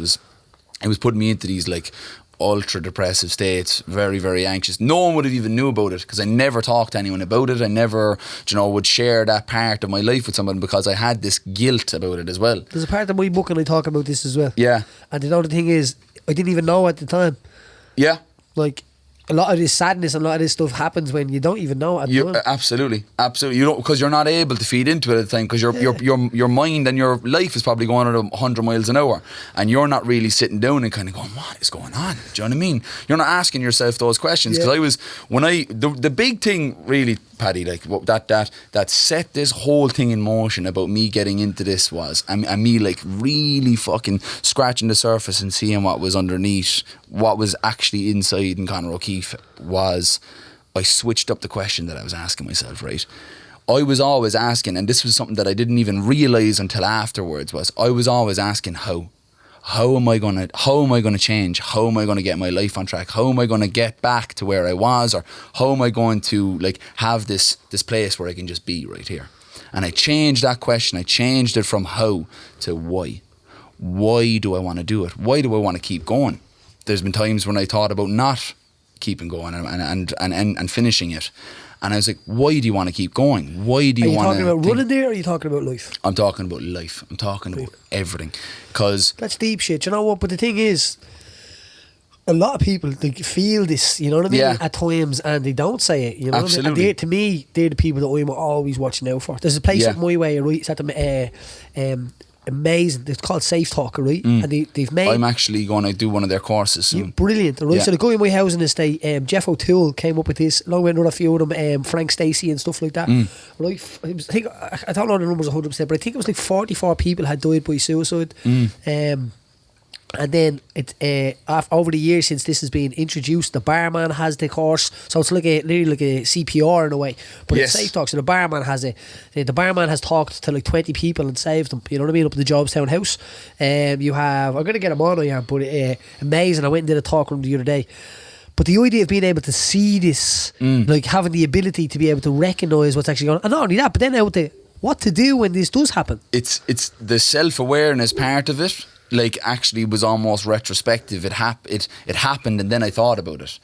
It was putting me into these like ultra depressive states, very, very anxious. No one would have even knew about it because I never talked to anyone about it. I never, would share that part of my life with someone because I had this guilt about it as well. There's a part of my book and I talk about this as well. Yeah. And the other thing is, I didn't even know at the time. Yeah. Like, a lot of this sadness and a lot of this stuff happens when you don't even know at the time. Absolutely. You don't, because you're not able to feed into it at the time because your mind and your life is probably going at 100 miles an hour and you're not really sitting down and kind of going, what is going on? Do you know what I mean? You're not asking yourself those questions because the big thing really, Paddy, like that set this whole thing in motion about me getting into this was and me like really fucking scratching the surface and seeing what was underneath what was actually inside in Conor O'Keeffe was I switched up the question that I was asking myself, right? I was always asking, and this was something that I didn't even realise until afterwards, was I was always asking how. How am I gonna change? How am I gonna get my life on track? How am I gonna get back to where I was? Or how am I going to like have this place where I can just be right here? And I changed that question. I changed it from how to why. Why do I want to do it? Why do I want to keep going? There's been times when I thought about not keeping going and finishing it. And I was like, why do you want to keep going? Why do you want to... Are you talking about running there, or are you talking about life? I'm talking about life. I'm talking about everything. Because... That's deep shit, you know what? But the thing is, a lot of people, they feel this, you know what I mean, at times, and they don't say it, you know Absolutely. what I mean? And to me, they're the people that I'm always watching out for. There's a place up my way, right? It's at the... amazing. It's called Safe Talker, right? And they've made... I'm actually going to do one of their courses soon. Brilliant, right? So the guy in my housing estate, Jeff O'Toole, came up with this, along with another few of them, Frank Stacey and stuff like that. Right? I don't know the numbers 100%, but I think it was like 44 people had died by suicide. And then over the years since this has been introduced, the barman has the course, so it's literally like a CPR in a way. But it's Safe Talk, so the barman has talked to like 20 people and saved them. You know what I mean? Up in the Jobstown house. You have, I'm going to get them on, but amazing. I went and did a talk with them the other day. But the idea of being able to see this, like having the ability to be able to recognise what's actually going on, and not only that, but then what to do when this does happen. It's the self-awareness part of it. Like actually was almost retrospective. It happened, and then I thought about it.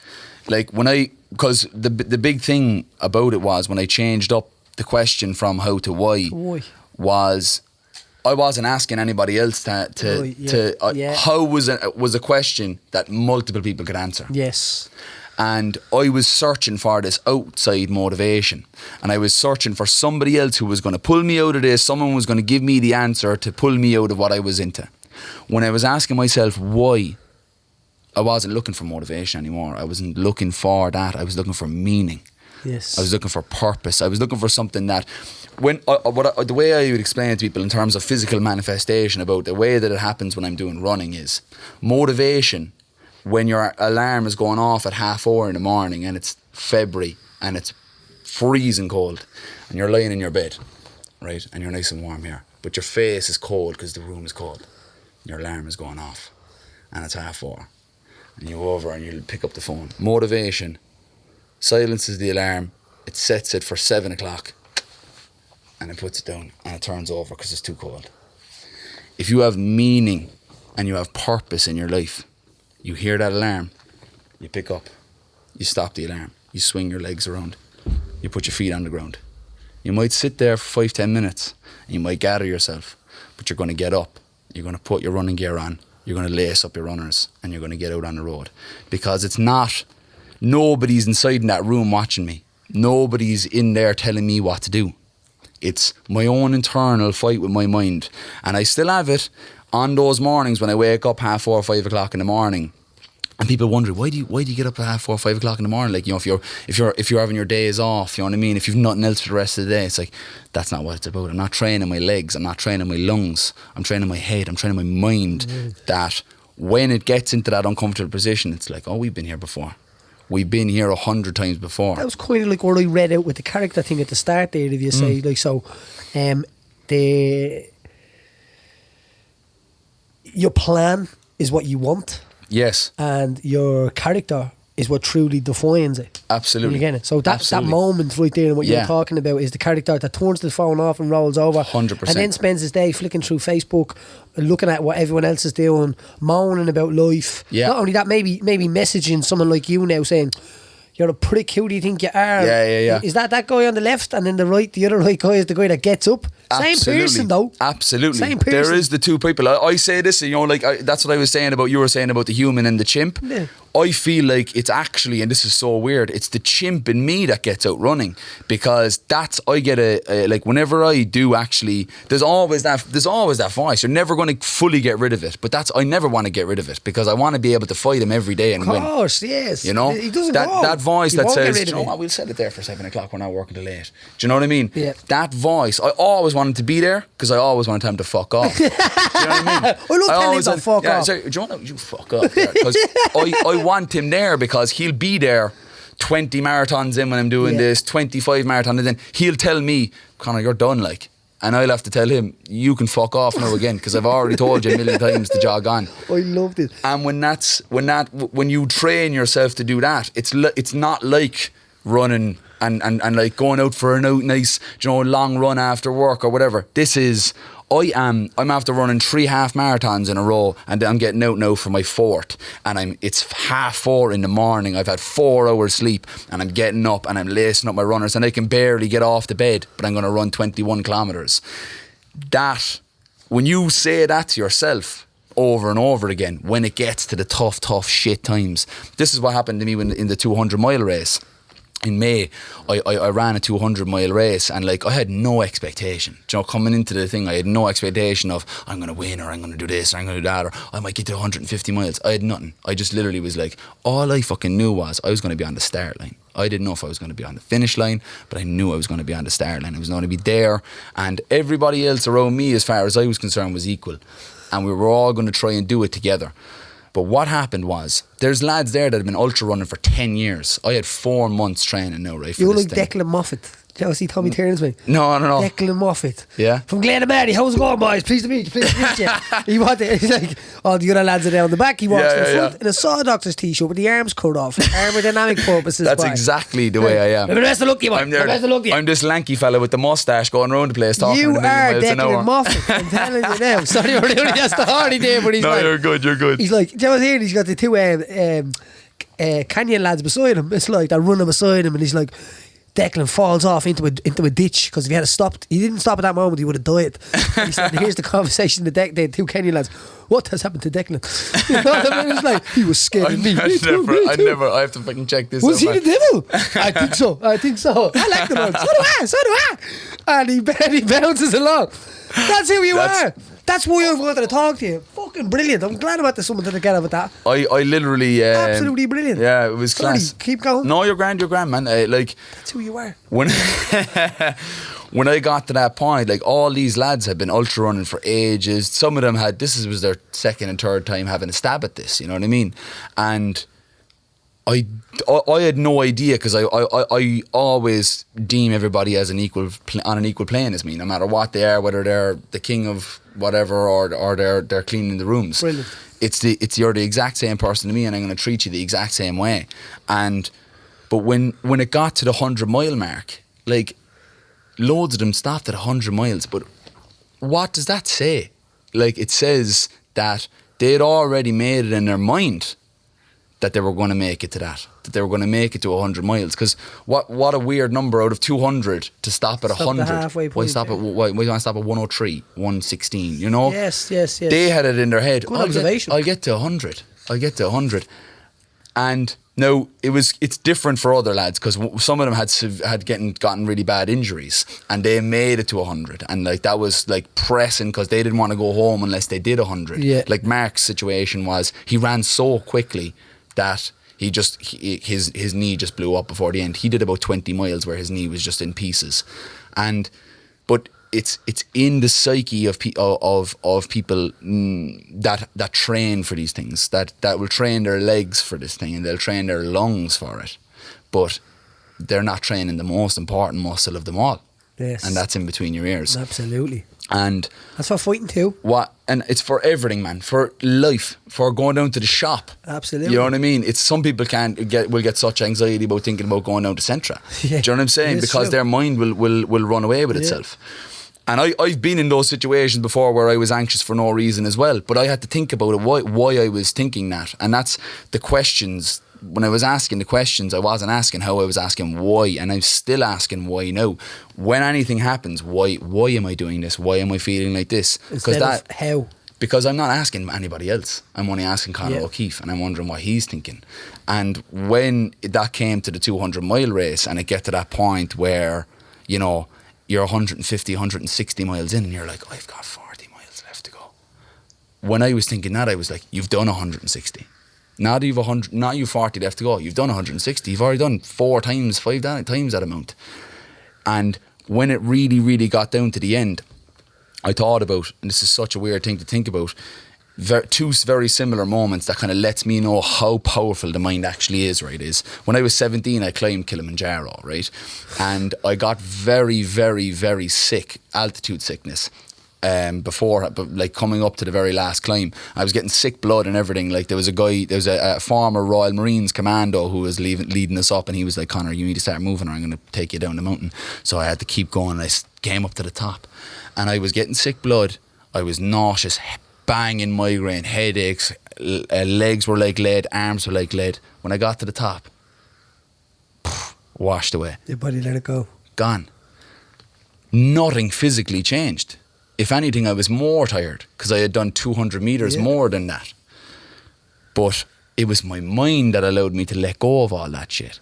Like because the big thing about it was when I changed up the question from how to why. Was I wasn't asking anybody else how was a question that multiple people could answer. Yes. And I was searching for this outside motivation, and I was searching for somebody else who was going to pull me out of this. Someone was going to give me the answer to pull me out of what I was into. When I was asking myself why, I wasn't looking for motivation anymore. I wasn't looking for that. I was looking for meaning. Yes. I was looking for purpose. I was looking for something that, the way I would explain it to people in terms of physical manifestation about the way that it happens when I'm doing running is motivation. When your alarm is going off at 4:30 in the morning and it's February and it's freezing cold and you're lying in your bed, right, and you're nice and warm here, but your face is cold because the room is cold. Your alarm is going off and it's 4:30 and you go over and you pick up the phone. Motivation silences the alarm, it sets it for 7 o'clock and it puts it down and it turns over because it's too cold. If you have meaning and you have purpose in your life, you hear that alarm, you pick up, you stop the alarm, you swing your legs around, you put your feet on the ground. You might sit there for 5-10 minutes and you might gather yourself, but you're going to get up. You're going to put your running gear on, you're going to lace up your runners, and you're going to get out on the road. Because nobody's inside in that room watching me. Nobody's in there telling me what to do. It's my own internal fight with my mind. And I still have it on those mornings when I wake up 4:30 or 5 o'clock in the morning. And people wonder, why do you get up at 4:30 or 5 o'clock in the morning? Like, you know, if you're having your days off, you know what I mean? If you've nothing else for the rest of the day, it's like, that's not what it's about. I'm not training my legs, I'm not training my lungs, I'm training my head, I'm training my mind. That when it gets into that uncomfortable position, it's like, oh, we've been here before. We've been here 100 times before. That was kind of like what I read out with the character thing at the start there, if you say, like, so, your plan is what you want. Yes. And your character is what truly defines it. Absolutely. Again, so that moment right there and what you're talking about is the character that turns the phone off and rolls over 100%. and then spends his day flicking through Facebook, looking at what everyone else is doing, moaning about life. Not only that, maybe messaging someone like you now saying, you're a prick, who do you think you are? Yeah. Is that guy on the left, and then the other right guy is the guy that gets up? Same person though. Absolutely. Same person. There is the two people. I say this, you know, like that's what I was saying about, you were saying about the human and the chimp. Yeah. I feel like it's actually, and this is so weird, it's the chimp in me that gets out running, because I get a like, whenever I do actually, there's always that voice. You're never going to fully get rid of it, but I never want to get rid of it, because I want to be able to fight him every day and win. Of course, yes. You know, he doesn't that voice he that won't get says, rid do you of know it. what, we'll set it there for 7 o'clock, we're not working till late. Do you know what I mean? Yeah. That voice, I always wanted to be there, because I always wanted him to fuck off. Do you know what I mean? I love telling him to fuck off. Sorry, do you know what, you fuck off there, because I want him there, because he'll be there 20 marathons in when I'm doing this, 25 marathons, and then he'll tell me, Conor, you're done, like. And I'll have to tell him, you can fuck off now again, because I've already told you a million times to jog on. I loved it. And when you train yourself to do that, it's not like running and like going out for a nice, long run after work or whatever. This is, I'm after running 3 half marathons in a row, and I'm getting out now for my 4th, and it's 3:30 in the morning. I've had 4 hours sleep, and I'm getting up and I'm lacing up my runners, and I can barely get off the bed, but I'm going to run 21 kilometres. That, when you say that to yourself over and over again, when it gets to the tough shit times, this is what happened to me in the 200 mile race. In May, I ran a 200 mile race, and like, I had no expectation. Coming into the thing, I had no expectation of, I'm going to win, or I'm going to do this, or I'm going to do that, or I might get to 150 miles. I had nothing. I just literally was like, all I fucking knew was I was going to be on the start line. I didn't know if I was going to be on the finish line, but I knew I was going to be on the start line. I was going to be there, and everybody else around me, as far as I was concerned, was equal. And we were all going to try and do it together. But what happened was, there's lads there that have been ultra running for 10 years. I had 4 months training now, right? You look like Declan Moffat. Did you see Tommy Tiernan me? No. Declan Moffat. Yeah. From Glenamary. How's it going, boys? Pleased to meet you. He's like, all the other lads are down the back. He walks to the front in a Saw Doctor's t-shirt with the arms cut off. Aerodynamic purposes. That's exactly the way I am. The best of luck, you. I'm this lanky fella with the mustache going around the place talking you a million miles an hour. You are Declan Moffat. I'm telling you now. Sorry, we're doing that's the hardy day, but he's like... No, you're good. He's like, do you know what here? He's got the 2 Canyon lads beside him. It's like they're running beside him, and he's like, Declan falls off into a ditch, because if he had stopped, he didn't stop at that moment, he would have died. And he said, here's the conversation, the 2 Kenyan lads, what has happened to Declan? You know what I mean? It's like, he was scared of me. I have to fucking check this out. Was he the devil? I think so. I like the one. So do I. And he bounces along. That's who you are. That's why I wanted to talk to you. Fucking brilliant. I'm glad about the someone to get with that. I literally... absolutely brilliant. Yeah, it was Sorry, class. keep going. No, you're grand, man. That's who you are. When I got to that point, like, all these lads had been ultra running for ages. Some of them was their 2nd and 3rd time having a stab at this, you know what I mean? And I had no idea, because I always deem everybody as on an equal plane as me, no matter what they are, whether they're the king of whatever or they're cleaning the rooms. Brilliant. You're the exact same person to me, and I'm going to treat you the exact same way. But when it got to the 100 mile mark, like, loads of them stopped at 100 miles. But what does that say? Like, it says that they'd already made it in their mind that they were going to make it to that they were going to make it to 100 miles. Because what a weird number out of 200 to stop at 100. Halfway point, why you want to stop at 103, 116, you know? Yes. They had it in their head. Good observation. I'll get to 100. And now it's different for other lads, because some of them had gotten really bad injuries, and they made it to 100, and like, that was like pressing, because they didn't want to go home unless they did 100. Yeah. Like, Mark's situation was, he ran so quickly that his knee just blew up before the end. He did about 20 miles where his knee was just in pieces, but it's in the psyche of people that train for these things, that will train their legs for this thing, and they'll train their lungs for it, but they're not training the most important muscle of them all. Yes. And that's in between your ears. Absolutely. And that's for fighting too. And it's for everything, man. For life, for going down to the shop. Absolutely. You know what I mean? It's, some people will get such anxiety about thinking about going down to Centra. Yeah. Do you know what I'm saying? Because their mind will run away with itself. And I've been in those situations before where I was anxious for no reason as well, but I had to think about it, why I was thinking that. And that's the questions. When I was asking the questions, I wasn't asking how, I was asking why, and I'm still asking why now. When anything happens, why am I doing this? Why am I feeling like this? Instead of how. because I'm not asking anybody else. I'm only asking Conor Yeah. O'Keeffe, and I'm wondering what he's thinking. And when that came to the 200-mile race, and it get to that point where, you know, you're 150, 160 miles in, and you're like, I've got 40 miles left to go. When I was thinking that, I was like, you've done 160. Now that you've 100, not you've 40 left to go, you've done 160. You've already done 5 times that amount. And when it really, really got down to the end, I thought about, and this is such a weird thing to think about, two very similar moments that kind of lets me know how powerful the mind actually is, right? Is when I was 17, I climbed Kilimanjaro, right? And I got very, very, very sick, altitude sickness. Before, but like coming up to the very last climb, I was getting sick blood and everything. Like there was a former Royal Marines commando who was leading us up, and he was like, Conor, you need to start moving or I'm going to take you down the mountain. So I had to keep going. I came up to the top and I was getting sick blood. I was nauseous, banging migraine, headaches, legs were like lead, arms were like lead. When I got to the top, washed away. Your body let it go. Gone. Nothing physically changed. If anything, I was more tired because I had done 200 metres more than that. But it was my mind that allowed me to let go of all that shit.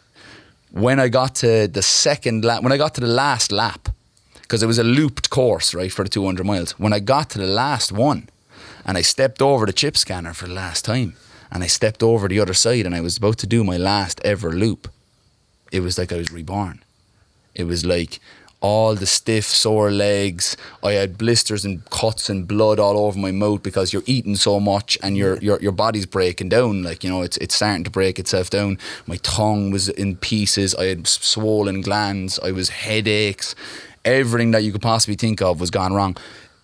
When I got to the second lap, when I got to the last lap, because it was a looped course, right, for the 200 miles. When I got to the last one and I stepped over the chip scanner for the last time and I stepped over the other side and I was about to do my last ever loop, it was like I was reborn. It was like all the stiff, sore legs. I had blisters and cuts and blood all over my mouth because you're eating so much and your body's breaking down. Like, you know, it's starting to break itself down. My tongue was in pieces. I had swollen glands. I was headaches. Everything that you could possibly think of was gone wrong.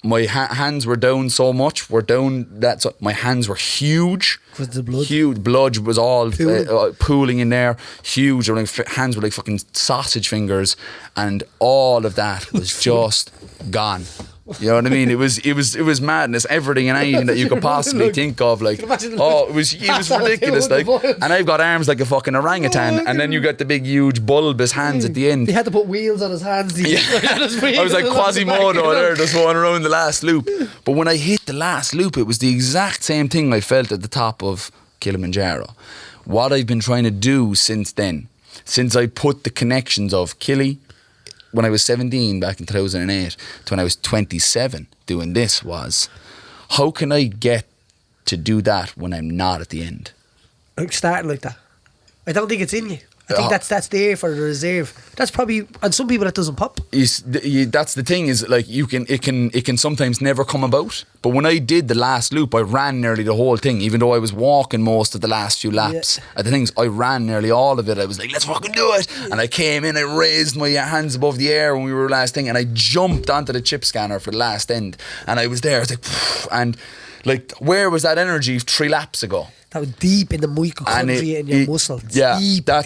My hands were down so much. My hands were huge. Was the blood? Huge. Blood was all pooling in there. Huge. Hands were like fucking sausage fingers. And all of that was just gone. You know what I mean? It was madness. Everything and anything that you could possibly think of. Like, it was ridiculous. Like, and I've got arms like a fucking orangutan, and then you got the big, huge, bulbous hands at the end. He had to put wheels on his hands. I was like Quasimodo there, just going around the last loop. But when I hit the last loop, it was the exact same thing I felt at the top of Kilimanjaro. What I've been trying to do since then, since I put the connections of Kili, when I was 17 back in 2008 to when I was 27 doing this, was how can I get to do that when I'm not at the end? Like starting like that. I don't think it's in you. I think that's there for the reserve. That's probably, and some people that doesn't pop. That's the thing, is like it can sometimes never come about. But when I did the last loop, I ran nearly the whole thing, even though I was walking most of the last few laps. At the things, I ran nearly all of it. I was like, let's fucking do it. And I came in, I raised my hands above the air when we were last thing, and I jumped onto the chip scanner for the last end. And I was there, I was like, phew, and like, where was that energy 3 laps ago? That was deep in the mitochondria in your muscles. Yeah, deep down.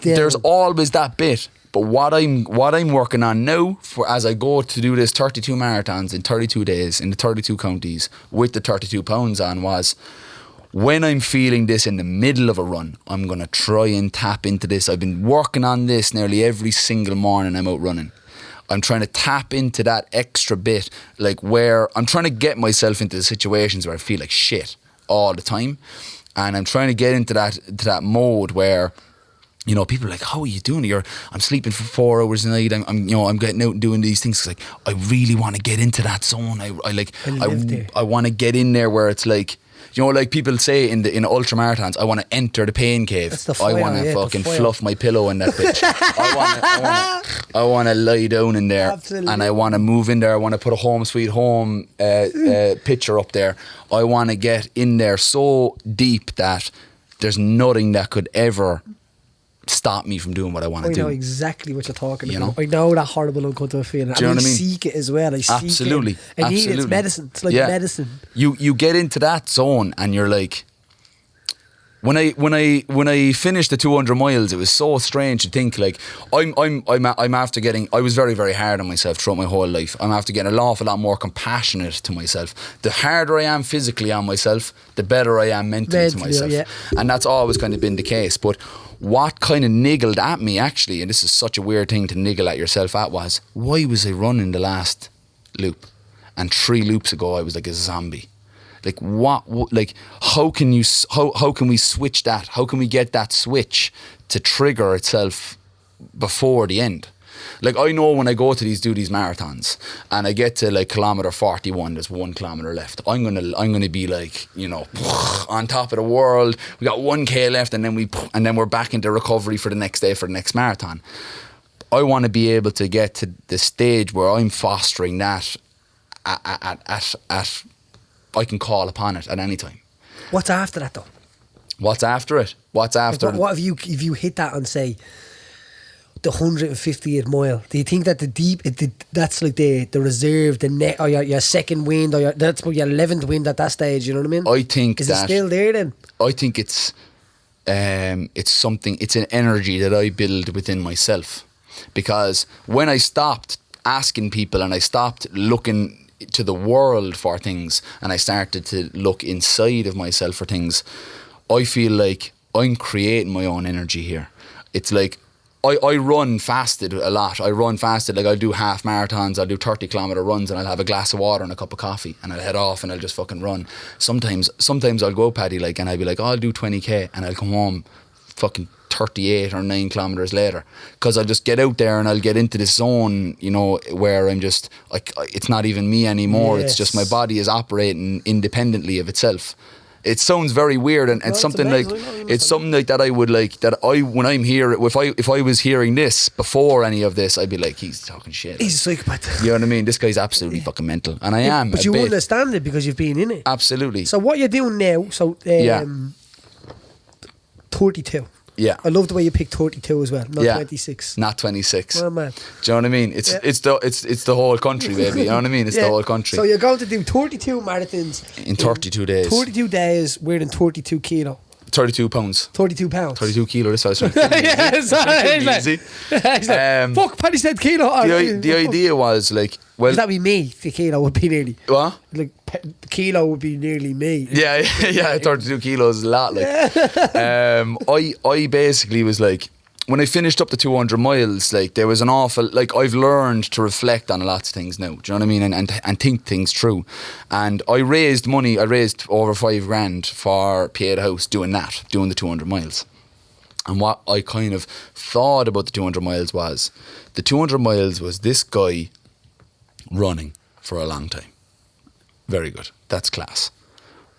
There's always that bit. But what I'm working on now, for as I go to do this 32 marathons in 32 days in the 32 counties with the 32 pounds on, was when I'm feeling this in the middle of a run, I'm going to try and tap into this. I've been working on this nearly every single morning I'm out running. I'm trying to tap into that extra bit, like where I'm trying to get myself into the situations where I feel like shit all the time. And I'm trying to get into that mode where, you know, people are like, how are you doing? I'm sleeping for 4 hours a night. I'm getting out and doing these things. It's like, I really want to get into that zone. I want to get in there where it's like, you know, like people say in ultra marathons, I want to enter the pain cave. I want to fucking fluff my pillow in that bitch. I want to lie down in there. Absolutely. And I want to move in there. I want to put a home sweet home picture up there. I want to get in there so deep that there's nothing that could ever stop me from doing what I want to do. I know exactly what you're talking about. You know? I know that horrible uncomfortable feeling. Do you know what I mean? Seek it as well. I seek Absolutely. it. I need it. It's medicine. It's like medicine. You get into that zone and you're like, when I finished the 200 miles, it was so strange to think like I'm after getting. I was very, very hard on myself throughout my whole life. I'm after getting an awful lot more compassionate to myself. The harder I am physically on myself, the better I am mentally to myself. Yeah. And that's always kind of been the case. But what kind of niggled at me actually, and this is such a weird thing to niggle at yourself at, was why was I running the last loop? And 3 loops ago I was like a zombie. Like like how can we switch that? How can we get that switch to trigger itself before the end? Like I know when I go to do these marathons and I get to like kilometer 41, there's 1 kilometer left. I'm gonna be like, you know, on top of the world. We got 1K left, and then we're back into recovery for the next day for the next marathon. I want to be able to get to the stage where I'm fostering that at I can call upon it at any time. What's after that though? What's after it? What's after? What if you hit that and say the 150th mile? Do you think that that's like the reserve, the net, or your second wind, or that's your 11th wind at that stage? You know what I mean? I think is it still there then? I think it's something. It's an energy that I build within myself, because when I stopped asking people and I stopped looking to the world for things and I started to look inside of myself for things, I feel like I'm creating my own energy here. It's like I run fasted a lot. Like I'll do half marathons, I'll do 30-kilometer runs, and I'll have a glass of water and a cup of coffee, and I'll head off and I'll just fucking run. Sometimes I'll go, Paddy, like, and I'll be like, oh, I'll do 20k, and I'll come home fucking 38 or 9 kilometers later, because I'll just get out there and I'll get into this zone, you know, where I'm just like, it's not even me anymore. Yes. It's just my body is operating independently of itself. It sounds very weird, and it's something like it's something like that. I would like that. When I'm here, if I was hearing this before any of this, I'd be like, he's talking shit. He's a psychopath. You know what I mean? This guy's absolutely fucking mental, and I am. But you understand it because you've been in it. Absolutely. So what you're doing now? So 32. Yeah. I love the way you picked 32 as well, not 26. Not 26. Oh man. Do you know what I mean? It's the whole country, baby. You know what I mean? It's the whole country. So you're going to do 32 marathons in 32 days. 32 days, weighing 32 kilo. 32 pounds. 32 pounds. 32 kilo. This was easy. Fuck, Paddy said kilo. The idea was like, well, that'd be me. The kilo would be nearly. What? Like the kilo would be nearly me. Yeah. 32 kilos is a lot. Like, I basically was like, when I finished up the 200 miles, like there was an awful, like I've learned to reflect on a lot of things now. Do you know what I mean? And think things through. And I raised money. I raised over $5,000 for Pieta House doing the 200 miles. And what I kind of thought about the 200 miles was, the 200 miles was this guy running for a long time. Very good. That's class.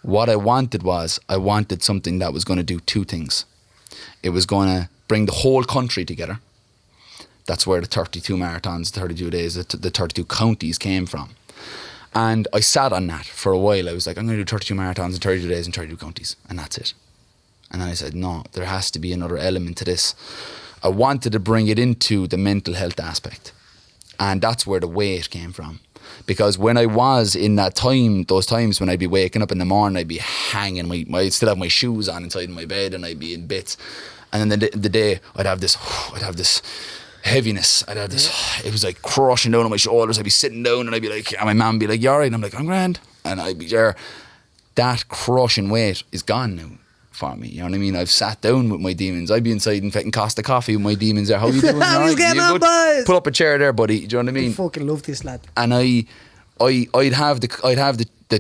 What I wanted was, I wanted something that was going to do two things. It was going to bring the whole country together. That's where the 32 marathons, 32 days, the 32 counties came from. And I sat on that for a while. I was like, I'm going to do 32 marathons in 32 days in 32 counties, and that's it. And then I said, no, there has to be another element to this. I wanted to bring it into the mental health aspect. And that's where the weight came from. Because when I was in that time, those times when I'd be waking up in the morning, I'd be hanging, I'd still have my shoes on inside my bed, and I'd be in bits. And then the day, I'd have this heaviness. I'd have this, it was like crushing down on my shoulders. I'd be sitting down and I'd be like, and my mum would be like, you alright? And I'm like, I'm grand. And I'd be there. That crushing weight is gone now for me. You know what I mean? I've sat down with my demons. I'd be inside and fucking Costa Coffee with my demons there. How you doing? How you getting on, boys? Put up a chair there, buddy. Do you know what I mean? I fucking love this lad. And I'd have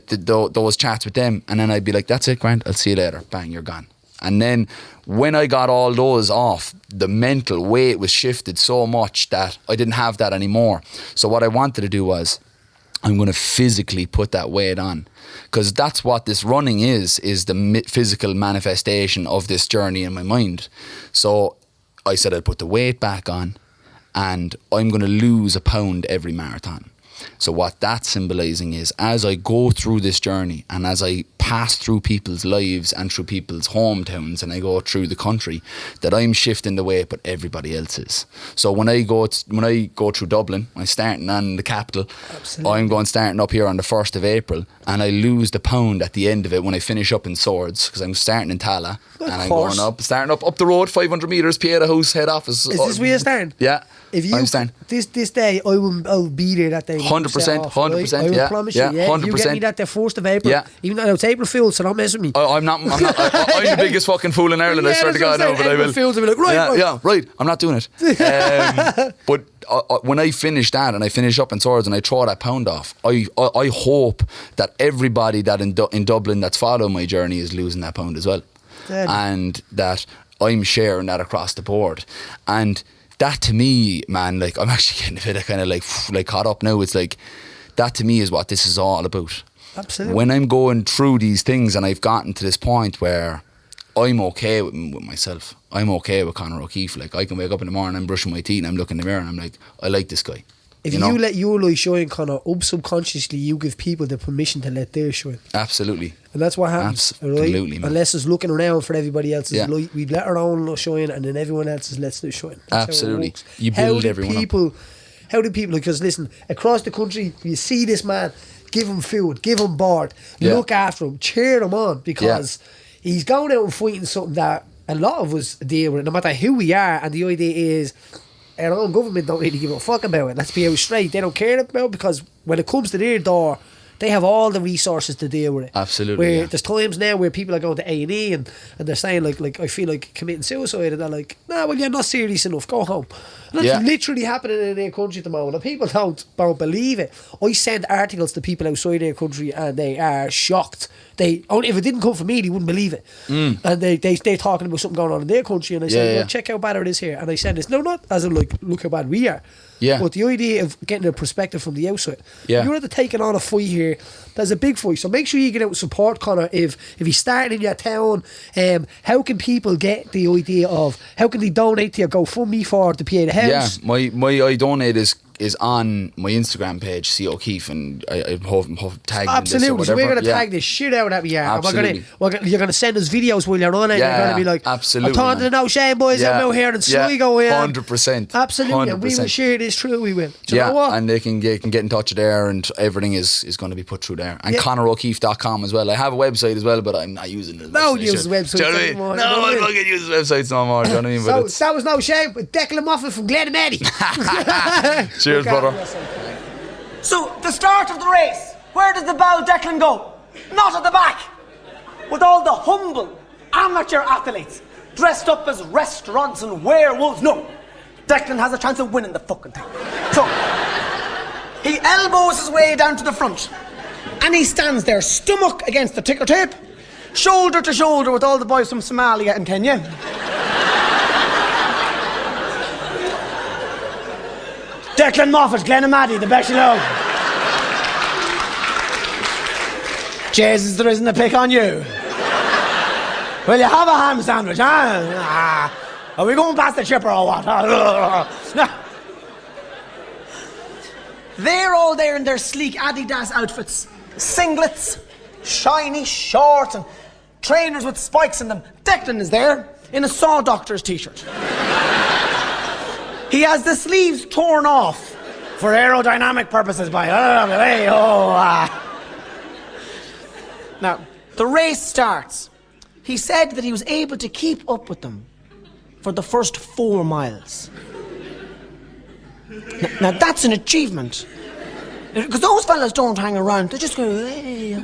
those chats with them, and then I'd be like, that's it, grand. I'll see you later. Bang, you're gone. And then when I got all those off, the mental weight was shifted so much that I didn't have that anymore. So what I wanted to do was, I'm going to physically put that weight on, because that's what this running is the physical manifestation of this journey in my mind. So I said I'd put the weight back on, and I'm going to lose a pound every marathon. So what that's symbolising is, as I go through this journey and as I pass through people's lives and through people's hometowns and I go through the country, that I'm shifting the weight, but everybody else is. So when I go through Dublin, I'm starting on the capital. Absolutely. I'm starting up here on the 1st of April, and I lose the pound at the end of it when I finish up in Swords, because I'm starting in Tala, and I'm going starting up the road 500 metres, Pieta House head office. Is this where you're starting? Yeah. if you understand. this day, I will be there that day. 100%, 100%, I will yeah, promise yeah, you. Yeah, 100%. you get me that the 1st of April. Yeah. Even though it's April Fool's, so don't mess with me. I'm not. I'm the biggest fucking fool in Ireland. I swear to God, no, but I will. April Fool's will be like, right, Yeah, right. I'm not doing it. But when I finish that and I finish up in Swords and I throw that pound off, I hope that everybody that in Dublin that's following my journey is losing that pound as well, and that I'm sharing that across the board. And that to me, man, like I'm actually getting a bit of kind of like caught up now. It's like that to me is what this is all about. Absolutely. When I'm going through these things and I've gotten to this point where I'm okay with myself, I'm okay with Conor O'Keeffe. Like I can wake up in the morning, I'm brushing my teeth and I'm looking in the mirror and I'm like, I like this guy. If you let your light shine, Conor, subconsciously you give people the permission to let theirs shine. Absolutely. And that's what happens. Absolutely, right? man. Unless it's looking around for everybody else's light, we let our own light shine and then everyone else's lets it shine. That's Absolutely. How it works. You build everyone up. How do people, because listen, across the country, you see this man, give him food, give him board, look after him, cheer him on, because he's going out and fighting something that a lot of us deal with, no matter who we are. And the idea is, our own government don't really give a fuck about it. Let's be out straight. They don't care about it because when it comes to their door, they have all the resources to deal with it. Absolutely. Where there's times now where people are going to A&E and they're saying like I feel like committing suicide, and they're like, nah, well, you're not serious enough, go home. And that's literally happening in their country at the moment, and people don't believe it. I send articles to people outside their country and they are shocked. If it didn't come from me, they wouldn't believe it. And they're talking about something going on in their country, and I say, well, check how bad it is here. And I send this, no, not as in like, look how bad we are. Yeah. But the idea of getting a perspective from the outside. Yeah. You're taking on a fight here. There's a big fight. So make sure you get out and support Conor. If he's starting in your town, how can people get the idea of, how can they donate to your GoFundMe for the Pieta house? Yeah, my I donate is on my Instagram page, C O'Keeffe, and I hope tag absolutely. this So we're going to tag this shit out at me. Absolutely. You're going to send us videos while you're on it. You're going to be like, absolutely, I'm talking to no shame boys. I'm out here and Sligo. 100%. Absolutely. 100%. And we will share this through. We will. Do you know what? And they can get in touch there, and everything is going to be put through there. And ConorO'Keeffe.com as well. I have a website as well, but I'm not using it. No, use websites anymore. No, I'm not going to use websites no more. Do you know what I mean? So that was no shame with Declan Moffat from Glenamady. Cheers, brother. So, the start of the race, where does the bow Declan go? Not at the back. With all the humble amateur athletes dressed up as restaurants and werewolves. No, Declan has a chance of winning the fucking thing. So, he elbows his way down to the front and he stands there, stomach against the ticker tape, shoulder to shoulder with all the boys from Somalia and Kenya. Declan Moffat, Glenamady, the best you know. Jesus, there isn't a pick on you. Will you have a ham sandwich, huh? Are we going past the chipper or what? They're all there in their sleek Adidas outfits. Singlets, shiny shorts and trainers with spikes in them. Declan is there in a Saw Doctor's t-shirt. He has the sleeves torn off for aerodynamic purposes by... Now, the race starts. He said that he was able to keep up with them for the first 4 miles. Now that's an achievement. Because those fellas don't hang around. They just go... Hey.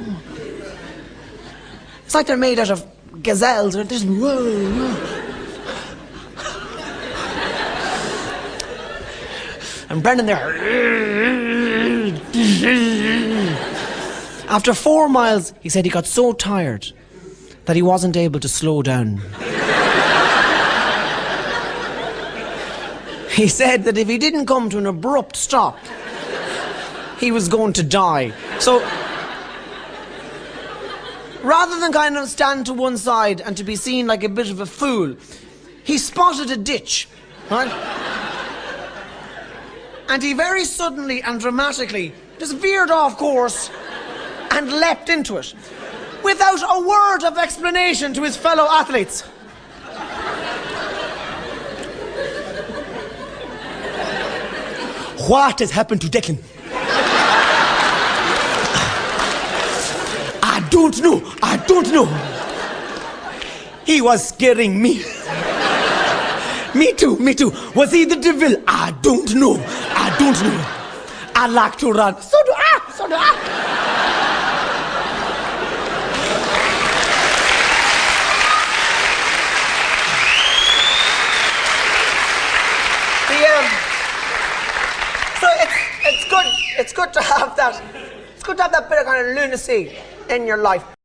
It's like they're made out of gazelles. Or just... And Brendan there. After 4 miles, he said he got so tired that he wasn't able to slow down. He said that if he didn't come to an abrupt stop, he was going to die. So, rather than kind of stand to one side and to be seen like a bit of a fool, he spotted a ditch, right? And he very suddenly and dramatically just veered off course and leapt into it without a word of explanation to his fellow athletes. What has happened to Declan? I don't know. He was scaring me. Me too. Was he the devil? I don't know. I like to run. So do I. So it's good to have that. It's good to have that bit of kind of lunacy in your life.